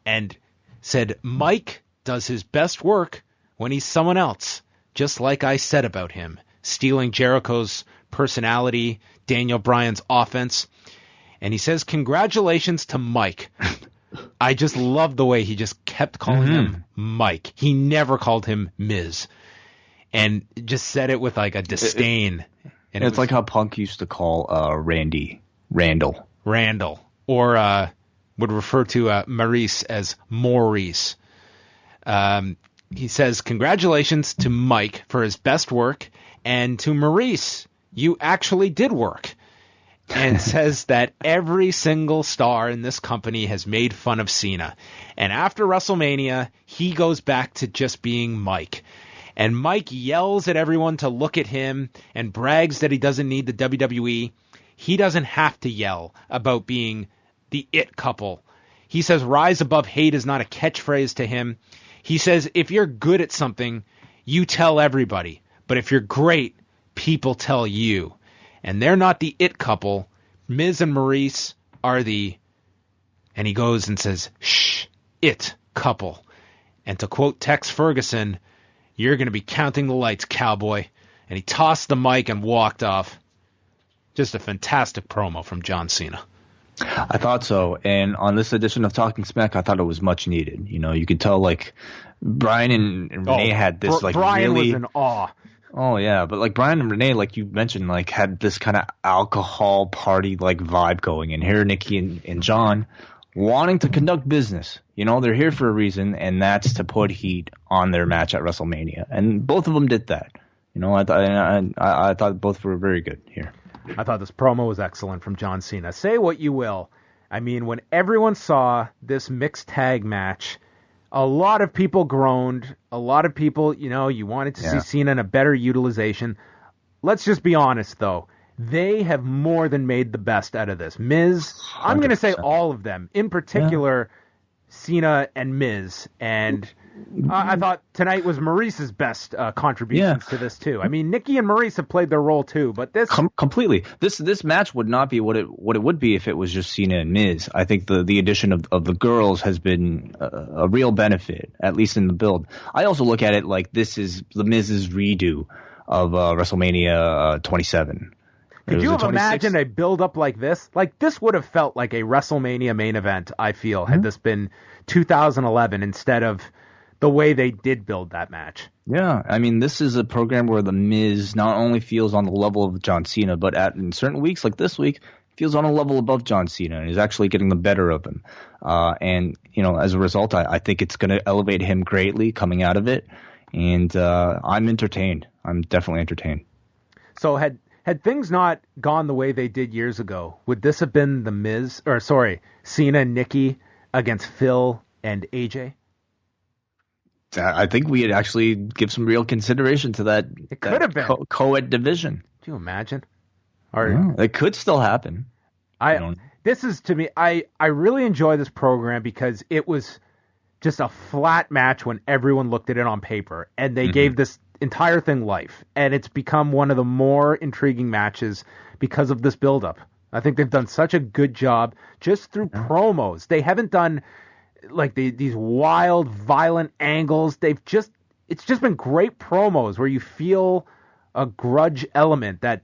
and said Mike does his best work when he's someone else, just like I said about him, stealing Jericho's personality, Daniel Bryan's offense. And he says, congratulations to Mike. I just love the way he just kept calling him Mike. He never called him Miz. And just said it with like a disdain. And it's like how Punk used to call Randall. Or would refer to Maryse as Maurice. He says, congratulations to Mike for his best work. And to Maryse, you actually did work. And says that every single star in this company has made fun of Cena. And after WrestleMania, he goes back to just being Mike. And Mike yells at everyone to look at him and brags that he doesn't need the WWE. He doesn't have to yell about being the it couple. He says rise above hate is not a catchphrase to him. He says if you're good at something, you tell everybody. But if you're great, people tell you. And they're not the it couple. Miz and Maryse are the, and he goes and says, shh, it couple. And to quote Tex Ferguson, you're going to be counting the lights, cowboy. And he tossed the mic and walked off. Just a fantastic promo from John Cena. I thought so. And on this edition of Talking Smack, I thought it was much needed. You could tell like Brian and Renee had this Brian really was in awe. Oh, yeah. But like Brian and Renee, like you mentioned, like had this kind of alcohol party like vibe going. And here Nikki and John wanting to conduct business. They're here for a reason, and that's to put heat on their match at WrestleMania. And both of them did that. I thought both were very good here. I thought this promo was excellent from John Cena. Say what you will. I mean, when everyone saw this mixed tag match, a lot of people groaned. A lot of people, you wanted to see Cena in a better utilization. Let's just be honest, though. They have more than made the best out of this. Miz, 100%. I'm going to say all of them. In particular, Cena and Miz. And I thought tonight was Maryse's best contributions to this, too. I mean, Nikki and Maryse have played their role, too. But this... Completely. This match would not be what it would be if it was just Cena and Miz. I think the addition of the girls has been a real benefit, at least in the build. I also look at it like this is the Miz's redo of WrestleMania 27. Could you have imagined a build-up like this? Like, this would have felt like a WrestleMania main event, I feel, had this been 2011 instead of the way they did build that match. Yeah, I mean, this is a program where the Miz not only feels on the level of John Cena, but in certain weeks, like this week, feels on a level above John Cena and is actually getting the better of him. And, as a result, I think it's going to elevate him greatly coming out of it. And I'm entertained. I'm definitely entertained. So had things not gone the way they did years ago, would this have been Cena and Nikki against Phil and AJ? I think we'd actually give some real consideration to that. It could have been co-ed division. Can you imagine? It could still happen. This is, to me, I really enjoy this program because it was just a flat match when everyone looked at it on paper, and they gave this entire thing life, and it's become one of the more intriguing matches because of this build-up. I think they've done such a good job just through promos. They haven't done like these wild, violent angles. It's just been great promos where you feel a grudge element that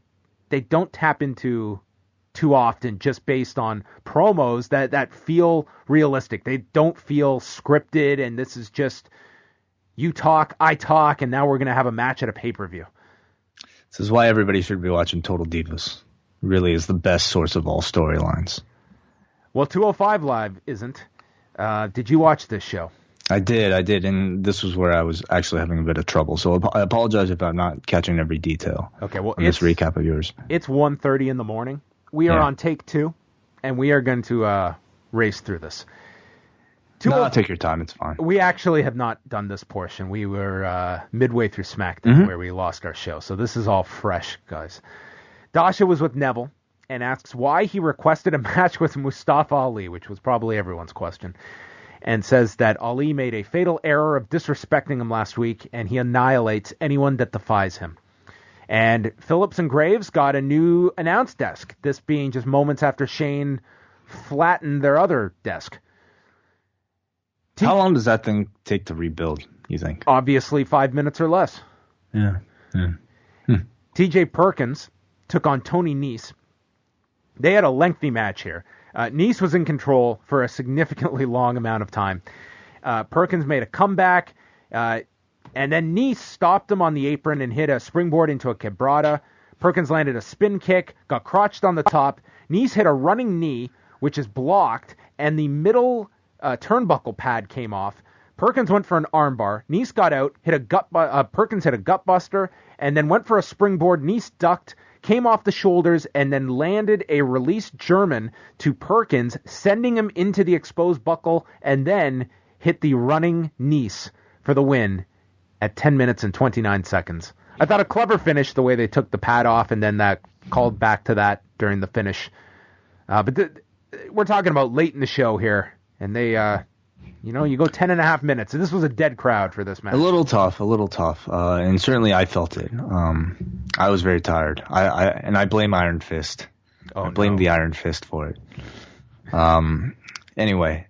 they don't tap into too often, just based on promos that feel realistic. They don't feel scripted, and this is just you talk, I talk, and now we're going to have a match at a pay-per-view. This is why everybody should be watching Total Divas. Really is the best source of all storylines. Well, 205 Live isn't. Did you watch this show? I did, and this was where I was actually having a bit of trouble. So I apologize if I'm not catching every detail. Okay, well, this recap of yours. It's 1:30 in the morning. We are on take 2, and we are going to race through this. No, take your time. It's fine. We actually have not done this portion. We were midway through SmackDown where we lost our show, so this is all fresh, guys. Dasha was with Neville and asks why he requested a match with Mustafa Ali, which was probably everyone's question, and says that Ali made a fatal error of disrespecting him last week, and he annihilates anyone that defies him. And Phillips and Graves got a new announce desk, this being just moments after Shane flattened their other desk. How long does that thing take to rebuild, you think? Obviously 5 minutes or less. Yeah. TJ Perkins took on Tony Nese. They had a lengthy match here. Nese was in control for a significantly long amount of time. Perkins made a comeback, and then Nese stopped him on the apron and hit a springboard into a quebrada. Perkins landed a spin kick, got crotched on the top. Nese hit a running knee, which is blocked, and the middle turnbuckle pad came off. Perkins went for an armbar. Nese got out, Perkins hit a gutbuster, and then went for a springboard. Nese ducked, came off the shoulders, and then landed a released German to Perkins, sending him into the exposed buckle, and then hit the running Nese for the win at 10 minutes and 29 seconds. I thought a clever finish the way they took the pad off, and then that called back to that during the finish. But we're talking about late in the show here, and they, you go 10 and a half minutes, and this was a dead crowd for this match. A little tough, and certainly I felt it. I was very tired. I blame Iron Fist. I blame the Iron Fist for it. Anyway,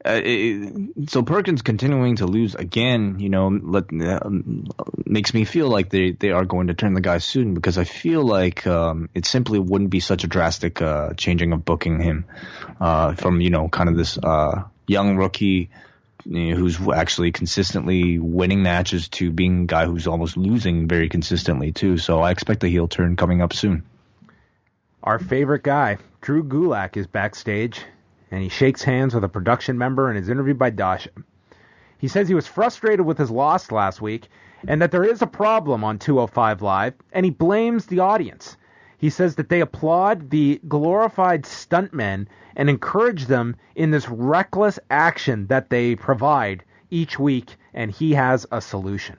so Perkins continuing to lose again, makes me feel like they are going to turn the guy soon, because I feel like it simply wouldn't be such a drastic changing of booking him from, kind of this young rookie who's actually consistently winning matches to being a guy who's almost losing very consistently too. So I expect a heel turn coming up soon. Our favorite guy, Drew Gulak, is backstage, and he shakes hands with a production member and is interviewed by Dasha. He says he was frustrated with his loss last week and that there is a problem on 205 Live, and he blames the audience. He says that they applaud the glorified stuntmen and encourage them in this reckless action that they provide each week, and he has a solution.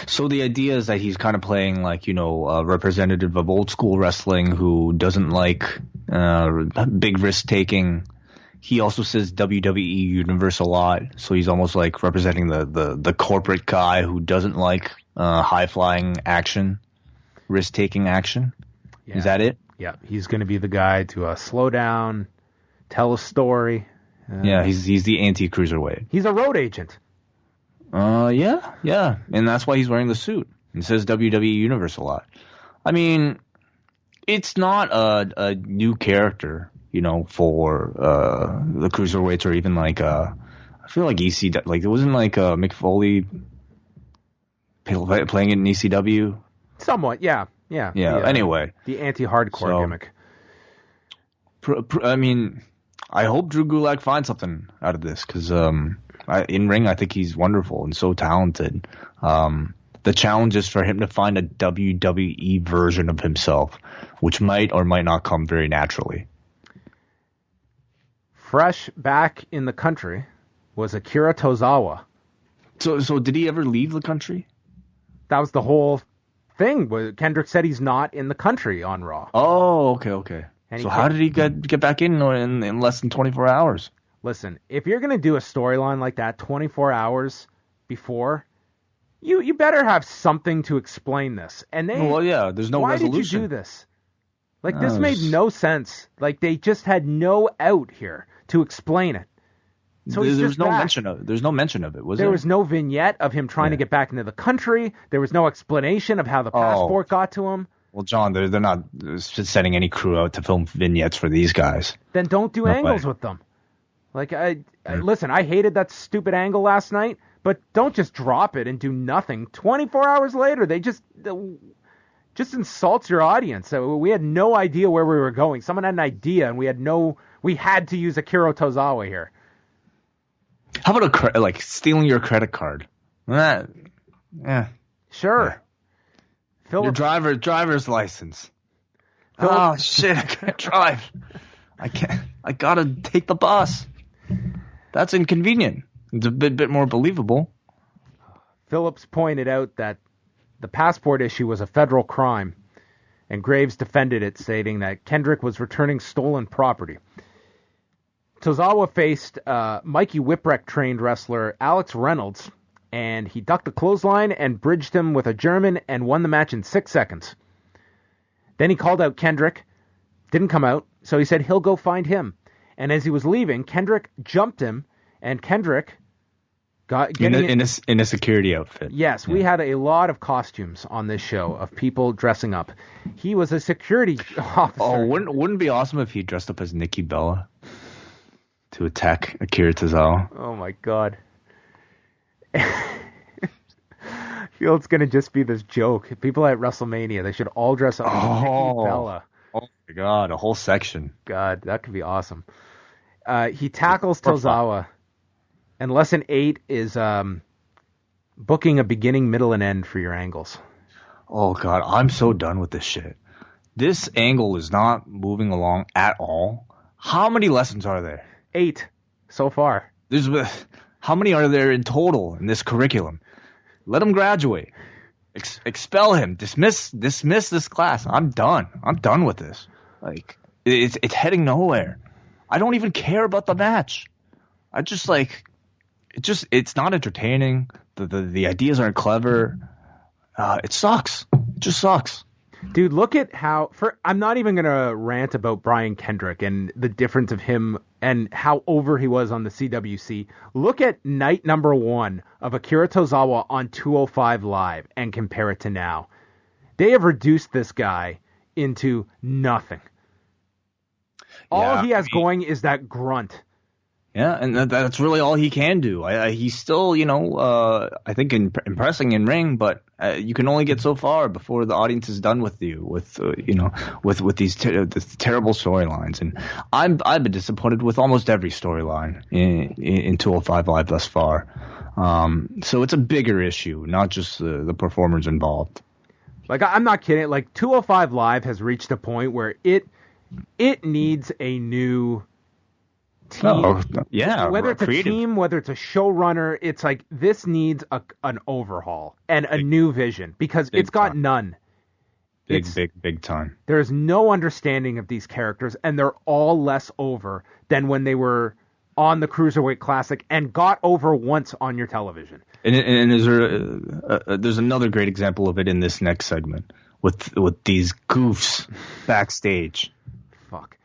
So the idea is that he's kind of playing like, a representative of old school wrestling who doesn't like big risk taking. He also says WWE Universe a lot, so he's almost like representing the corporate guy who doesn't like high flying action, risk taking action. Yeah. Is that it? Yeah, he's going to be the guy to slow down, tell a story. He's the anti-cruiserweight. He's a road agent. Yeah, and that's why he's wearing the suit. He says WWE Universe a lot. I mean, it's not a new character, for the cruiserweights, or even like I feel like ECW. Like, it wasn't like Mick Foley playing it in ECW. Somewhat, yeah. Anyway, the anti-hardcore gimmick. I mean, I hope Drew Gulak finds something out of this, because in ring, I think he's wonderful and so talented. The challenge is for him to find a WWE version of himself, which might or might not come very naturally. Fresh back in the country was Akira Tozawa. So did he ever leave the country? That was the whole thing. Kendrick said he's not in the country on Raw. Oh, okay. And so how did he get back in less than 24 hours? listen, if you're going to do a storyline like that 24 hours before, you better have something to explain this. And there's no resolution. Why did you do this? Like, this made no sense. Like, they just had no out here to explain it. So there's no mention of it, was there? There was no vignette of him trying to get back into the country. There was no explanation of how the passport got to him. Well, John, they're not sending any crew out to film vignettes for these guys. Then don't do angles with them. Like, listen, I hated that stupid angle last night, but don't just drop it and do nothing. 24 hours later, they just insults your audience. So we had no idea where we were going. Someone had an idea, and we had to use Akira Tozawa here. How about stealing your credit card? Yeah. Sure. Yeah. Your driver's license. Oh shit! I can't drive. I gotta take the bus. That's inconvenient. It's a bit more believable. Phillips pointed out that the passport issue was a federal crime, and Graves defended it, stating that Kendrick was returning stolen property. Tozawa faced Mikey Whipwreck-trained wrestler Alex Reynolds, and he ducked a clothesline and bridged him with a German and won the match in 6 seconds. Then he called out Kendrick. Didn't come out, so he said he'll go find him. And as he was leaving, Kendrick jumped him, and Kendrick got in a security outfit. Yes, we had a lot of costumes on this show of people dressing up. He was a security officer. Oh, wouldn't it be awesome if he dressed up as Nikki Bella to attack Akira Tozawa? Oh my God. I feel it's going to just be this joke. People at WrestleMania, they should all dress up as Nikki Bella. Oh my God, a whole section. God, that could be awesome. He tackles Tozawa, and Lesson 8 is booking a beginning, middle, and end for your angles. Oh God, I'm so done with this shit. This angle is not moving along at all. How many lessons are there? 8 so far. How many are there in total in this curriculum? Let him graduate. Expel him. Dismiss this class. I'm done. I'm done with this. Like, it's heading nowhere. I don't even care about the match. It's not entertaining. The ideas aren't clever. It sucks. It just sucks. Dude, look at how... I'm not even going to rant about Brian Kendrick and the difference of him and how over he was on the CWC. Look at night number 1 of Akira Tozawa on 205 Live and compare it to now. They have reduced this guy into nothing. All he has going is that grunt. Yeah, and that's really all he can do. He's still, I think impressing in ring, but you can only get so far before the audience is done with you, with these terrible storylines. And I've been disappointed with almost every storyline in 205 Live thus far. So it's a bigger issue, not just the performers involved. Like, I'm not kidding. Like, 205 Live has reached a point where it needs a new team. Whether it's a team, whether it's a showrunner, it's like this needs an overhaul and a new vision because it's got none. Big time. There's no understanding of these characters, and they're all less over than when they were on the Cruiserweight Classic and got over once on your television. And there's another great example of it in this next segment with these goofs backstage. Fuck.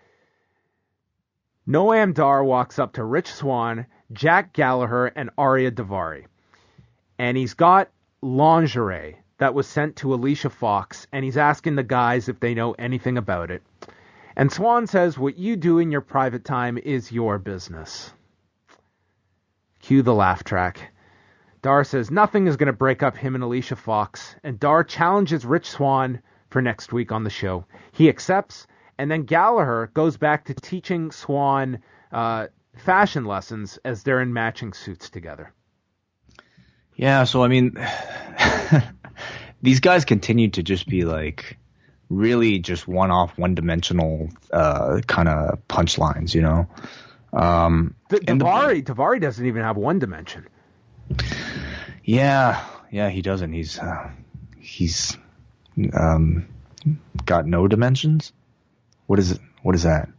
Noam Dar walks up to Rich Swann, Jack Gallagher, and Arya Daivari. And he's got lingerie that was sent to Alicia Fox, and he's asking the guys if they know anything about it. And Swann says, what you do in your private time is your business. Cue the laugh track. Dar says nothing is going to break up him and Alicia Fox, and Dar challenges Rich Swann for next week on the show. He accepts, and then Gallagher goes back to teaching Swann fashion lessons as they're in matching suits together. Yeah, so I mean, these guys continue to just be like really just one-off, one-dimensional kind of punchlines, you know? Daivari doesn't even have one dimension. Yeah, he doesn't. He's got no dimensions. What is it? What is that?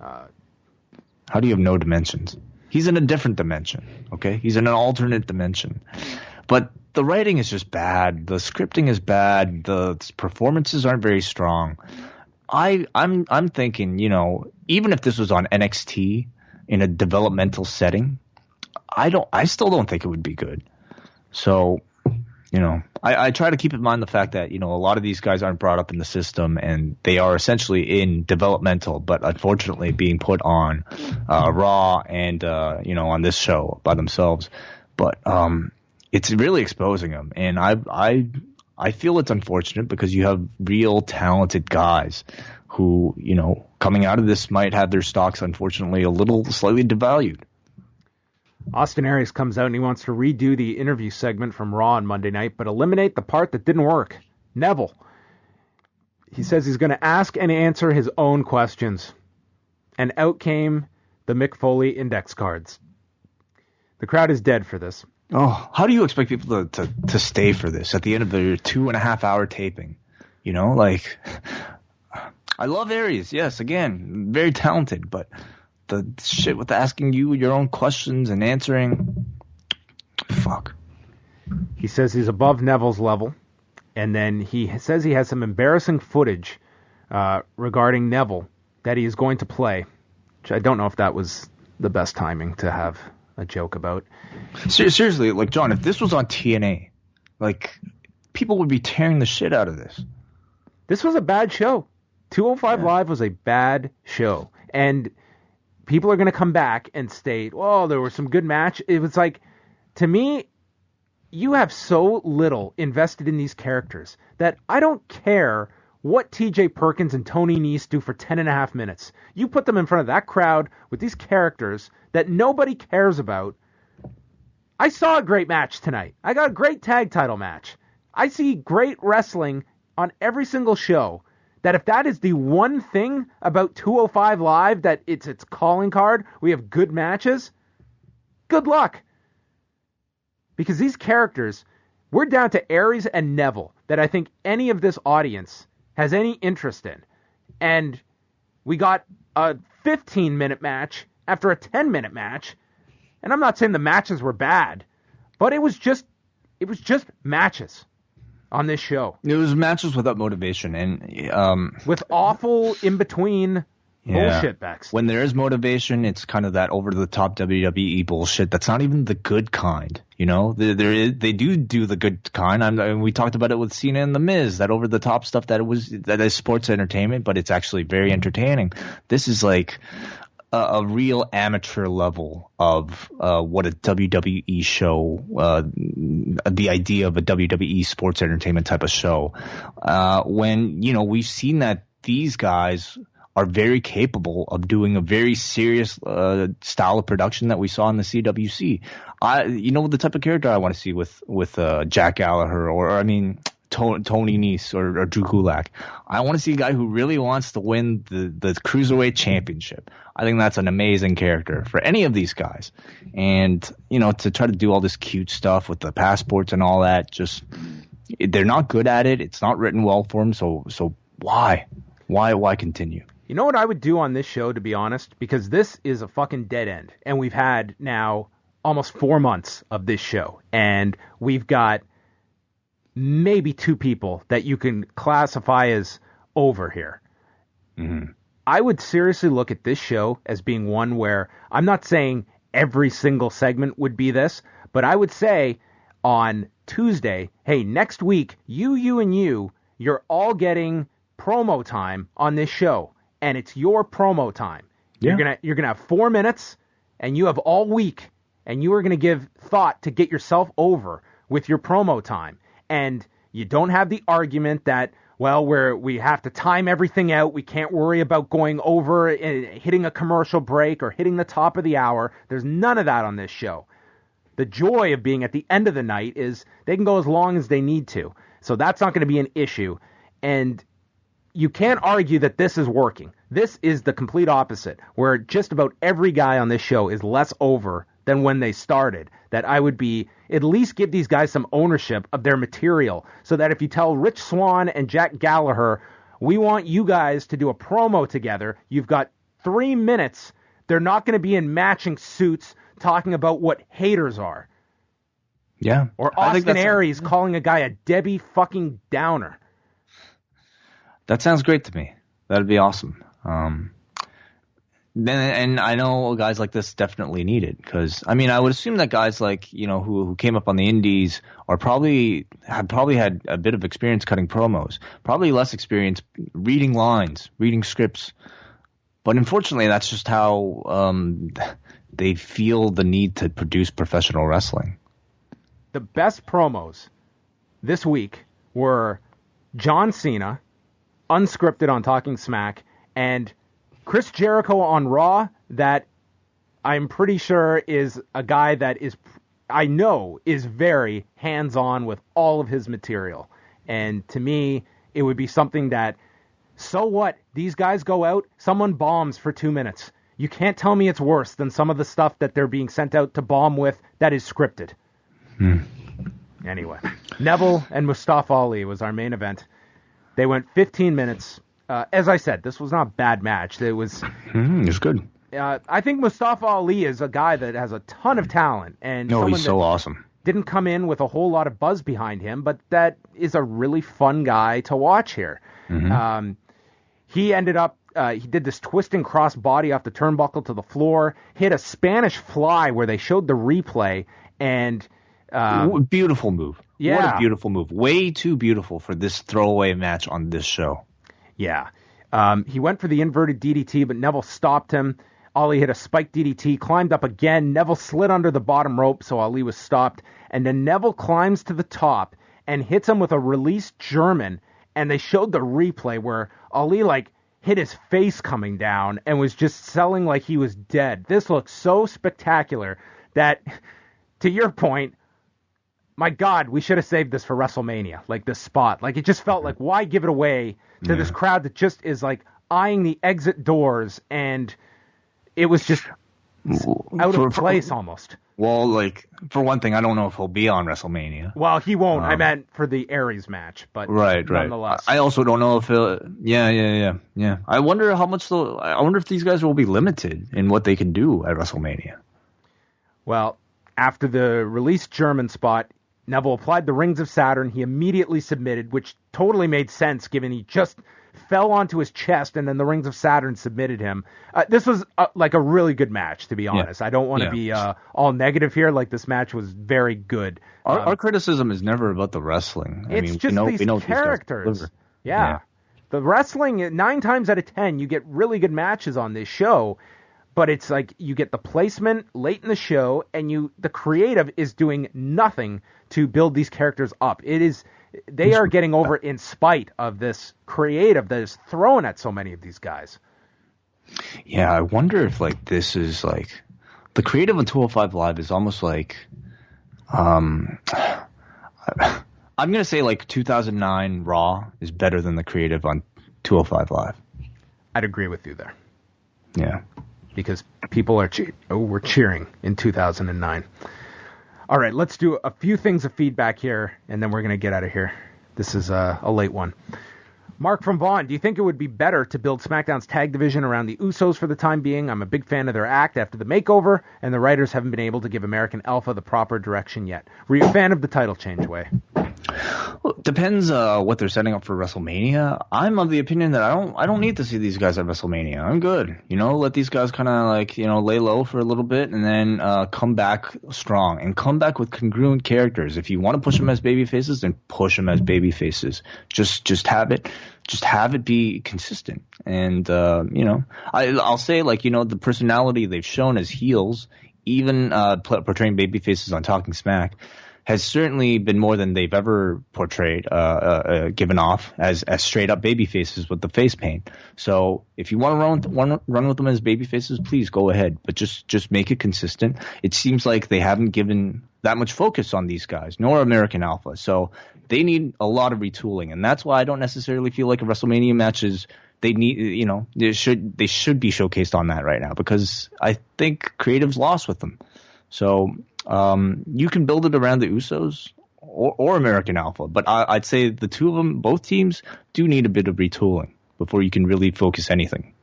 How do you have no dimensions? He's in a different dimension, okay? He's in an alternate dimension. But the writing is just bad. The scripting is bad. The performances aren't very strong. I'm thinking, even if this was on NXT in a developmental setting, I still don't think it would be good. So, I try to keep in mind the fact that, a lot of these guys aren't brought up in the system and they are essentially in developmental, but unfortunately being put on Raw and, on this show by themselves. But it's really exposing them. And I feel it's unfortunate because you have real talented guys who, coming out of this might have their stocks, unfortunately, a little slightly devalued. Austin Aries comes out and he wants to redo the interview segment from Raw on Monday night, but eliminate the part that didn't work. Neville. He says he's going to ask and answer his own questions. And out came the Mick Foley index cards. The crowd is dead for this. Oh, how do you expect people to stay for this at the end of their 2.5 hour taping? I love Aries. Yes, again, very talented, but the shit with asking you your own questions and answering, fuck. He says he's above Neville's level, and then he says he has some embarrassing footage regarding Neville that he is going to play, which I don't know if that was the best timing to have a joke about. Seriously, John, if this was on TNA, people would be tearing the shit out of this. This was a bad show. 205 Live was a bad show, and people are going to come back and state, "Oh, there were some good match." It was to me, you have so little invested in these characters that I don't care what TJ Perkins and Tony Nese do for 10.5 minutes. You put them in front of that crowd with these characters that nobody cares about. I saw a great match tonight. I got a great tag title match. I see great wrestling on every single show. That if that is the one thing about 205 Live, that it's its calling card, we have good matches, good luck. Because these characters, we're down to Aries and Neville that I think any of this audience has any interest in. And we got a 15-minute match after a 10-minute match. And I'm not saying the matches were bad, but it was just matches on this show. It was matches without motivation and with awful in-between bullshit backs. When there is motivation, it's kind of that over-the-top WWE bullshit that's not even the good kind. They do the good kind. We talked about it with Cena and The Miz, that over-the-top stuff that is sports entertainment, but it's actually very entertaining. This is a real amateur level of what a WWE show, the idea of a WWE sports entertainment type of show. When, we've seen that these guys are very capable of doing a very serious style of production that we saw in the CWC. The type of character I want to see with Jack Gallagher Tony Nese or Drew Gulak. I want to see a guy who really wants to win the Cruiserweight Championship. I think that's an amazing character for any of these guys. And, to try to do all this cute stuff with the passports and all that, they're not good at it. It's not written well for them. So why? Why continue? You know what I would do on this show, to be honest? Because this is a fucking dead end. And we've had now almost 4 months of this show. And we've got maybe 2 people that you can classify as over here. Mm-hmm. I would seriously look at this show as being one where I'm not saying every single segment would be this, but I would say on Tuesday, hey, next week, you, and you're all getting promo time on this show, and it's your promo time. Yeah. You're gonna have 4 minutes, and you have all week, and you are gonna give thought to get yourself over with your promo time. And you don't have the argument that, we have to time everything out. We can't worry about going over and hitting a commercial break or hitting the top of the hour. There's none of that on this show. The joy of being at the end of the night is they can go as long as they need to. So that's not going to be an issue. And you can't argue that this is working. This is the complete opposite, where just about every guy on this show is less over than when they started. That I would be at least give these guys some ownership of their material, so that if you tell Rich Swann and Jack Gallagher, we want you guys to do a promo together, you've got 3 minutes They're not going to be in matching suits talking about what haters are. Yeah. Or Austin Aries calling a guy a Debbie fucking Downer. That sounds great to me. That'd be awesome. And I know guys like this definitely need it because, I mean, I would assume that guys like, you know, who came up on the indies are probably had a bit of experience cutting promos, probably less experience reading lines, reading scripts. But unfortunately, that's just how they feel the need to produce professional wrestling. The best promos this week were John Cena, unscripted on Talking Smack, and Chris Jericho on Raw, that I'm pretty sure is a guy that I know is very hands-on with all of his material. And to me, it would be something that, so what? These guys go out, someone bombs for 2 minutes. You can't tell me it's worse than some of the stuff that they're being sent out to bomb with that is scripted. Anyway, Neville and Mustafa Ali was our main event. They went 15 minutes. As I said, this was not a bad match. It was good. I think Mustafa Ali is a guy that has a ton of talent. And he's so awesome. Didn't come in with a whole lot of buzz behind him, but that is a really fun guy to watch here. He ended up, he did this twisting cross body off the turnbuckle to the floor, hit a Spanish fly where they showed the replay, and... beautiful move. Yeah. What a beautiful move. Way too beautiful for this throwaway match on this show. Yeah. He went for the inverted DDT, but Neville stopped him. Ali hit a spiked DDT, climbed up again. Neville slid under the bottom rope, so Ali was stopped. And then Neville climbs to the top and hits him with a released German. And they showed the replay where Ali, hit his face coming down and was just selling like he was dead. This looked so spectacular that, to your point, my God, we should have saved this for WrestleMania, this spot. It just felt like, why give it away to this crowd that just is, eyeing the exit doors, and it was just out of place almost. Well, for one thing, I don't know if he'll be on WrestleMania. Well, he won't. I meant for the Aries match, but nonetheless. I also don't know if he'll... Yeah. I wonder how much... I wonder if these guys will be limited in what they can do at WrestleMania. Well, after the released German spot, Neville applied the Rings of Saturn. He immediately submitted, which totally made sense given he just fell onto his chest and then the Rings of Saturn submitted him. This was a really good match, to be honest. I don't want to be all negative here. This match was very good. Our criticism is never about the wrestling. It's just these characters. Yeah. The wrestling, 9 times out of 10, you get really good matches on this show. But it's you get the placement late in the show, and the creative is doing nothing to build these characters up. They are getting over in spite of this creative that is thrown at so many of these guys. Yeah, I wonder if this is the creative on 205 Live is almost I'm gonna say 2009 Raw is better than the creative on 205 Live. I'd agree with you there. Yeah. Because people were cheering in 2009. All right, let's do a few things of feedback here, and then we're going to get out of here. This is a late one. Mark from Vaughn, do you think it would be better to build SmackDown's tag division around the Usos for the time being? I'm a big fan of their act after the makeover, and the writers haven't been able to give American Alpha the proper direction yet. Were you a fan of the title change, Wai? Well, it depends what they're setting up for WrestleMania. I'm of the opinion that I don't need to see these guys at WrestleMania. I'm good. Let these guys kind of lay low for a little bit and then come back strong and come back with congruent characters. If you want to push them as baby faces, then push them as baby faces. Just have it be consistent. And I'll say the personality they've shown as heels, even portraying baby faces on Talking Smack, has certainly been more than they've ever portrayed, given off as straight up baby faces with the face paint. So if you want to run with them as baby faces, please go ahead, but just make it consistent. It seems like they haven't given that much focus on these guys, nor American Alpha. So they need a lot of retooling, and that's why I don't necessarily feel like a WrestleMania match is. They need, they should be showcased on that right now because I think creative's lost with them. So you can build it around the Usos or American Alpha, but I'd say the two of them, both teams, do need a bit of retooling before you can really focus anything.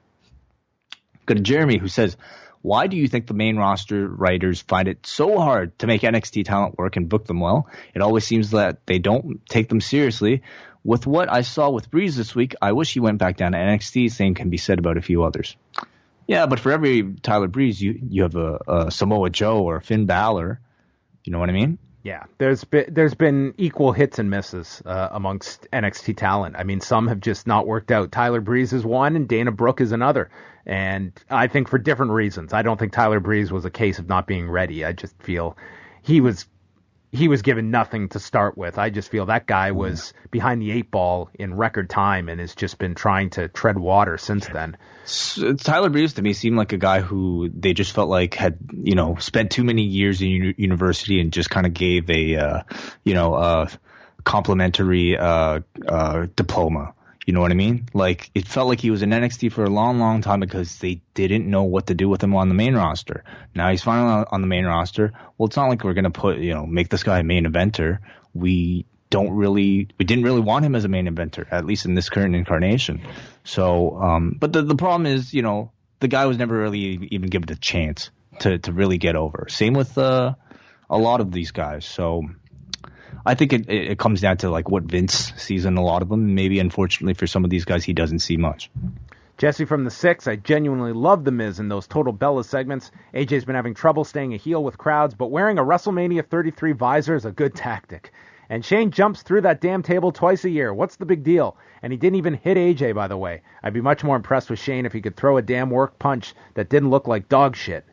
Go to Jeremy, who says, Why do you think the main roster writers find it so hard to make NXT talent work and book them well? It always seems that they don't take them seriously. With what I saw with Breeze this week, I wish he went back down to NXT. Same can be said about a few others. Yeah, but for every Tyler Breeze, you have a Samoa Joe or a Finn Balor. You know what I mean? Yeah, there's been equal hits and misses amongst NXT talent. I mean, some have just not worked out. Tyler Breeze is one, and Dana Brooke is another. And I think for different reasons. I don't think Tyler Breeze was a case of not being ready. I just feel he was given nothing to start with. I just feel that guy was behind the 8 ball in record time and has just been trying to tread water since then. Tyler Breeze to me seemed like a guy who they just felt like had, spent too many years in university and just kind of gave a complimentary diploma. You know what I mean? Like, it felt like he was in NXT for a long, long time because they didn't know what to do with him on the main roster. Now he's finally on the main roster. Well, it's not like we're going to make this guy a main eventer. We didn't really want him as a main eventer, at least in this current incarnation. So, but the problem is, the guy was never really even given a chance to really get over. Same with a lot of these guys. So I think it comes down to like what Vince sees in a lot of them. Maybe, unfortunately, for some of these guys, he doesn't see much. Jesse from the 6, I genuinely love The Miz in those Total Bella segments. AJ's been having trouble staying a heel with crowds, but wearing a WrestleMania 33 visor is a good tactic. And Shane jumps through that damn table twice a year. What's the big deal? And he didn't even hit AJ, by the way. I'd be much more impressed with Shane if he could throw a damn work punch that didn't look like dog shit.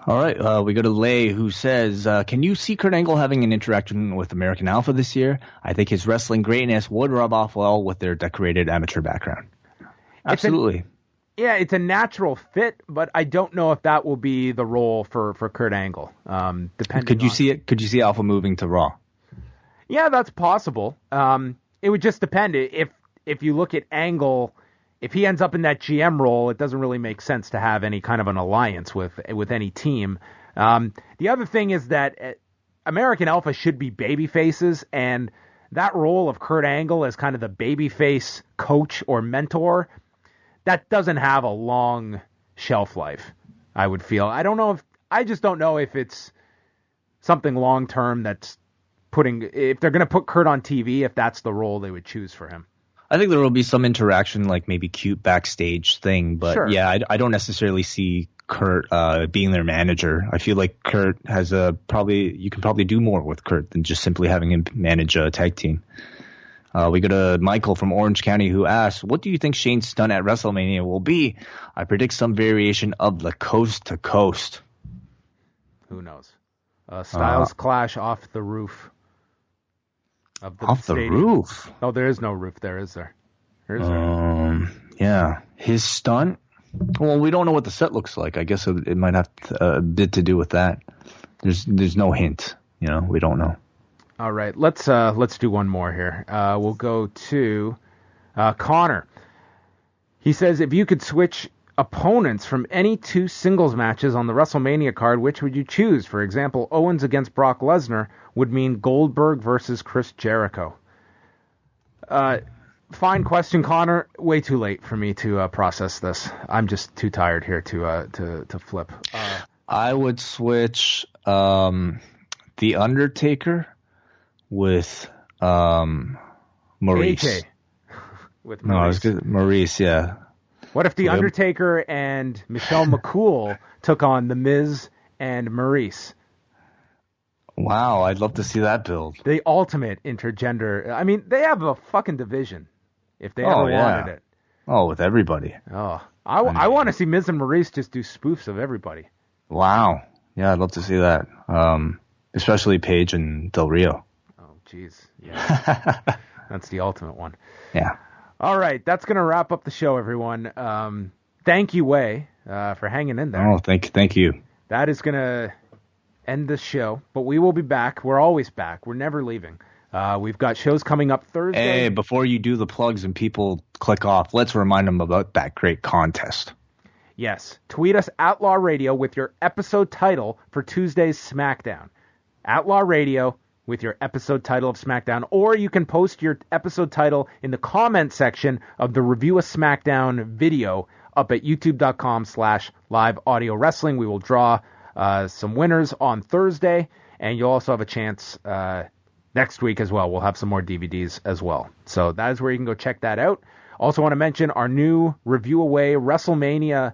All right, we go to Lay, who says, can you see Kurt Angle having an interaction with American Alpha this year? I think his wrestling greatness would rub off well with their decorated amateur background. Absolutely. It's a natural fit, but I don't know if that will be the role for Kurt Angle. Could you see Alpha moving to Raw? Yeah, that's possible. It would just depend. If you look at Angle, if he ends up in that GM role, it doesn't really make sense to have any kind of an alliance with any team. The other thing is that American Alpha should be baby faces, and that role of Kurt Angle as kind of the babyface coach or mentor, that doesn't have a long shelf life, I would feel. I just don't know if it's something long term that's if they're going to put Kurt on TV, if that's the role they would choose for him. I think there will be some interaction, like maybe cute backstage thing, but sure. Yeah, I don't necessarily see Kurt being their manager. I feel like Kurt has you can probably do more with Kurt than just simply having him manage a tag team. We go to Michael from Orange County, who asks, what do you think Shane's stunt at WrestleMania will be? I predict some variation of the coast to coast. Who knows? Styles clash off the roof. Off the roof? Oh, there is no roof there, is there? Yeah. His stunt? Well, we don't know what the set looks like. I guess it might have a bit to do with that. There's no hint. We don't know. All right, let's do one more here. We'll go to Connor. He says, if you could switch opponents from any 2 singles matches on the WrestleMania card, which would you choose? For example, Owens against Brock Lesnar would mean Goldberg versus Chris Jericho. Fine question, Connor. Way too late for me to process this. I'm just too tired here to flip. I would switch The Undertaker with Maryse. AJ. With Maryse. No, I was good. Maryse, yeah. What if The Undertaker and Michelle McCool took on The Miz and Maryse? Wow, I'd love to see that build. The ultimate intergender. I mean, they have a fucking division if they ever wanted it. Oh, with everybody. Oh, I want to see Miz and Maryse just do spoofs of everybody. Wow. Yeah, I'd love to see that. Especially Paige and Del Rio. Oh, jeez. Yeah. That's the ultimate one. Yeah. All right, that's going to wrap up the show, everyone. Thank you, Wai, for hanging in there. Oh, thank you. That is going to end the show, but we will be back. We're always back. We're never leaving. We've got shows coming up Thursday. Hey, before you do the plugs and people click off, let's remind them about that great contest. Yes. Tweet us at Law Radio with your episode title for Tuesday's SmackDown. At Law Radio with your episode title of SmackDown, or you can post your episode title in the comment section of the Review-A-SmackDown video up at youtube.com/live audio wrestling. We will draw some winners on Thursday, and you'll also have a chance next week as well. We'll have some more DVDs as well. So that is where you can go check that out. Also want to mention our new Review-A-Wai WrestleMania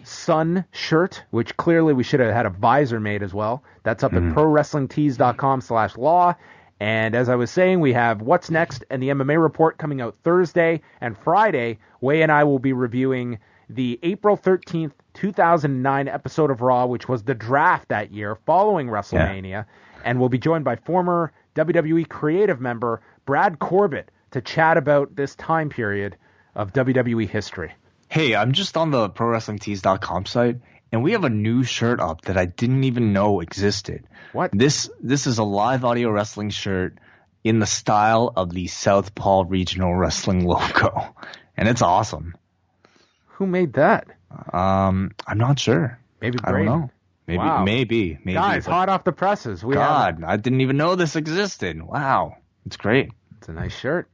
Sun shirt, which clearly we should have had a visor made as well. That's up at prowrestlingtees.com/law. And as I was saying, we have What's Next and the MMA Report coming out Thursday and Friday. Wai and I will be reviewing the April 13th, 2009 episode of Raw, which was the draft that year following WrestleMania. Yeah. And we'll be joined by former WWE creative member Brad Corbett to chat about this time period of WWE history. Hey, I'm just on the prowrestlingtees.com site, and we have a new shirt up that I didn't even know existed. What? This is a live audio wrestling shirt in the style of the South Paul Regional Wrestling logo, and it's awesome. Who made that? I'm not sure. Maybe Braden. I don't know. Maybe, wow. maybe. Guys, hot off the presses. I didn't even know this existed. Wow, it's great. It's a nice shirt.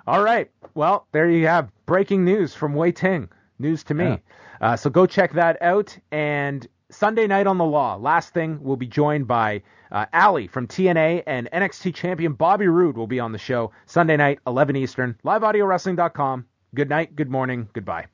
All right. Well, there you have breaking news from Wai Ting. News to me. Yeah. So go check that out. And Sunday night on the Law. Last thing, we'll be joined by Allie from TNA, and NXT champion Bobby Roode will be on the show Sunday night, 11 Eastern. LiveAudioWrestling.com. Good night, good morning, goodbye.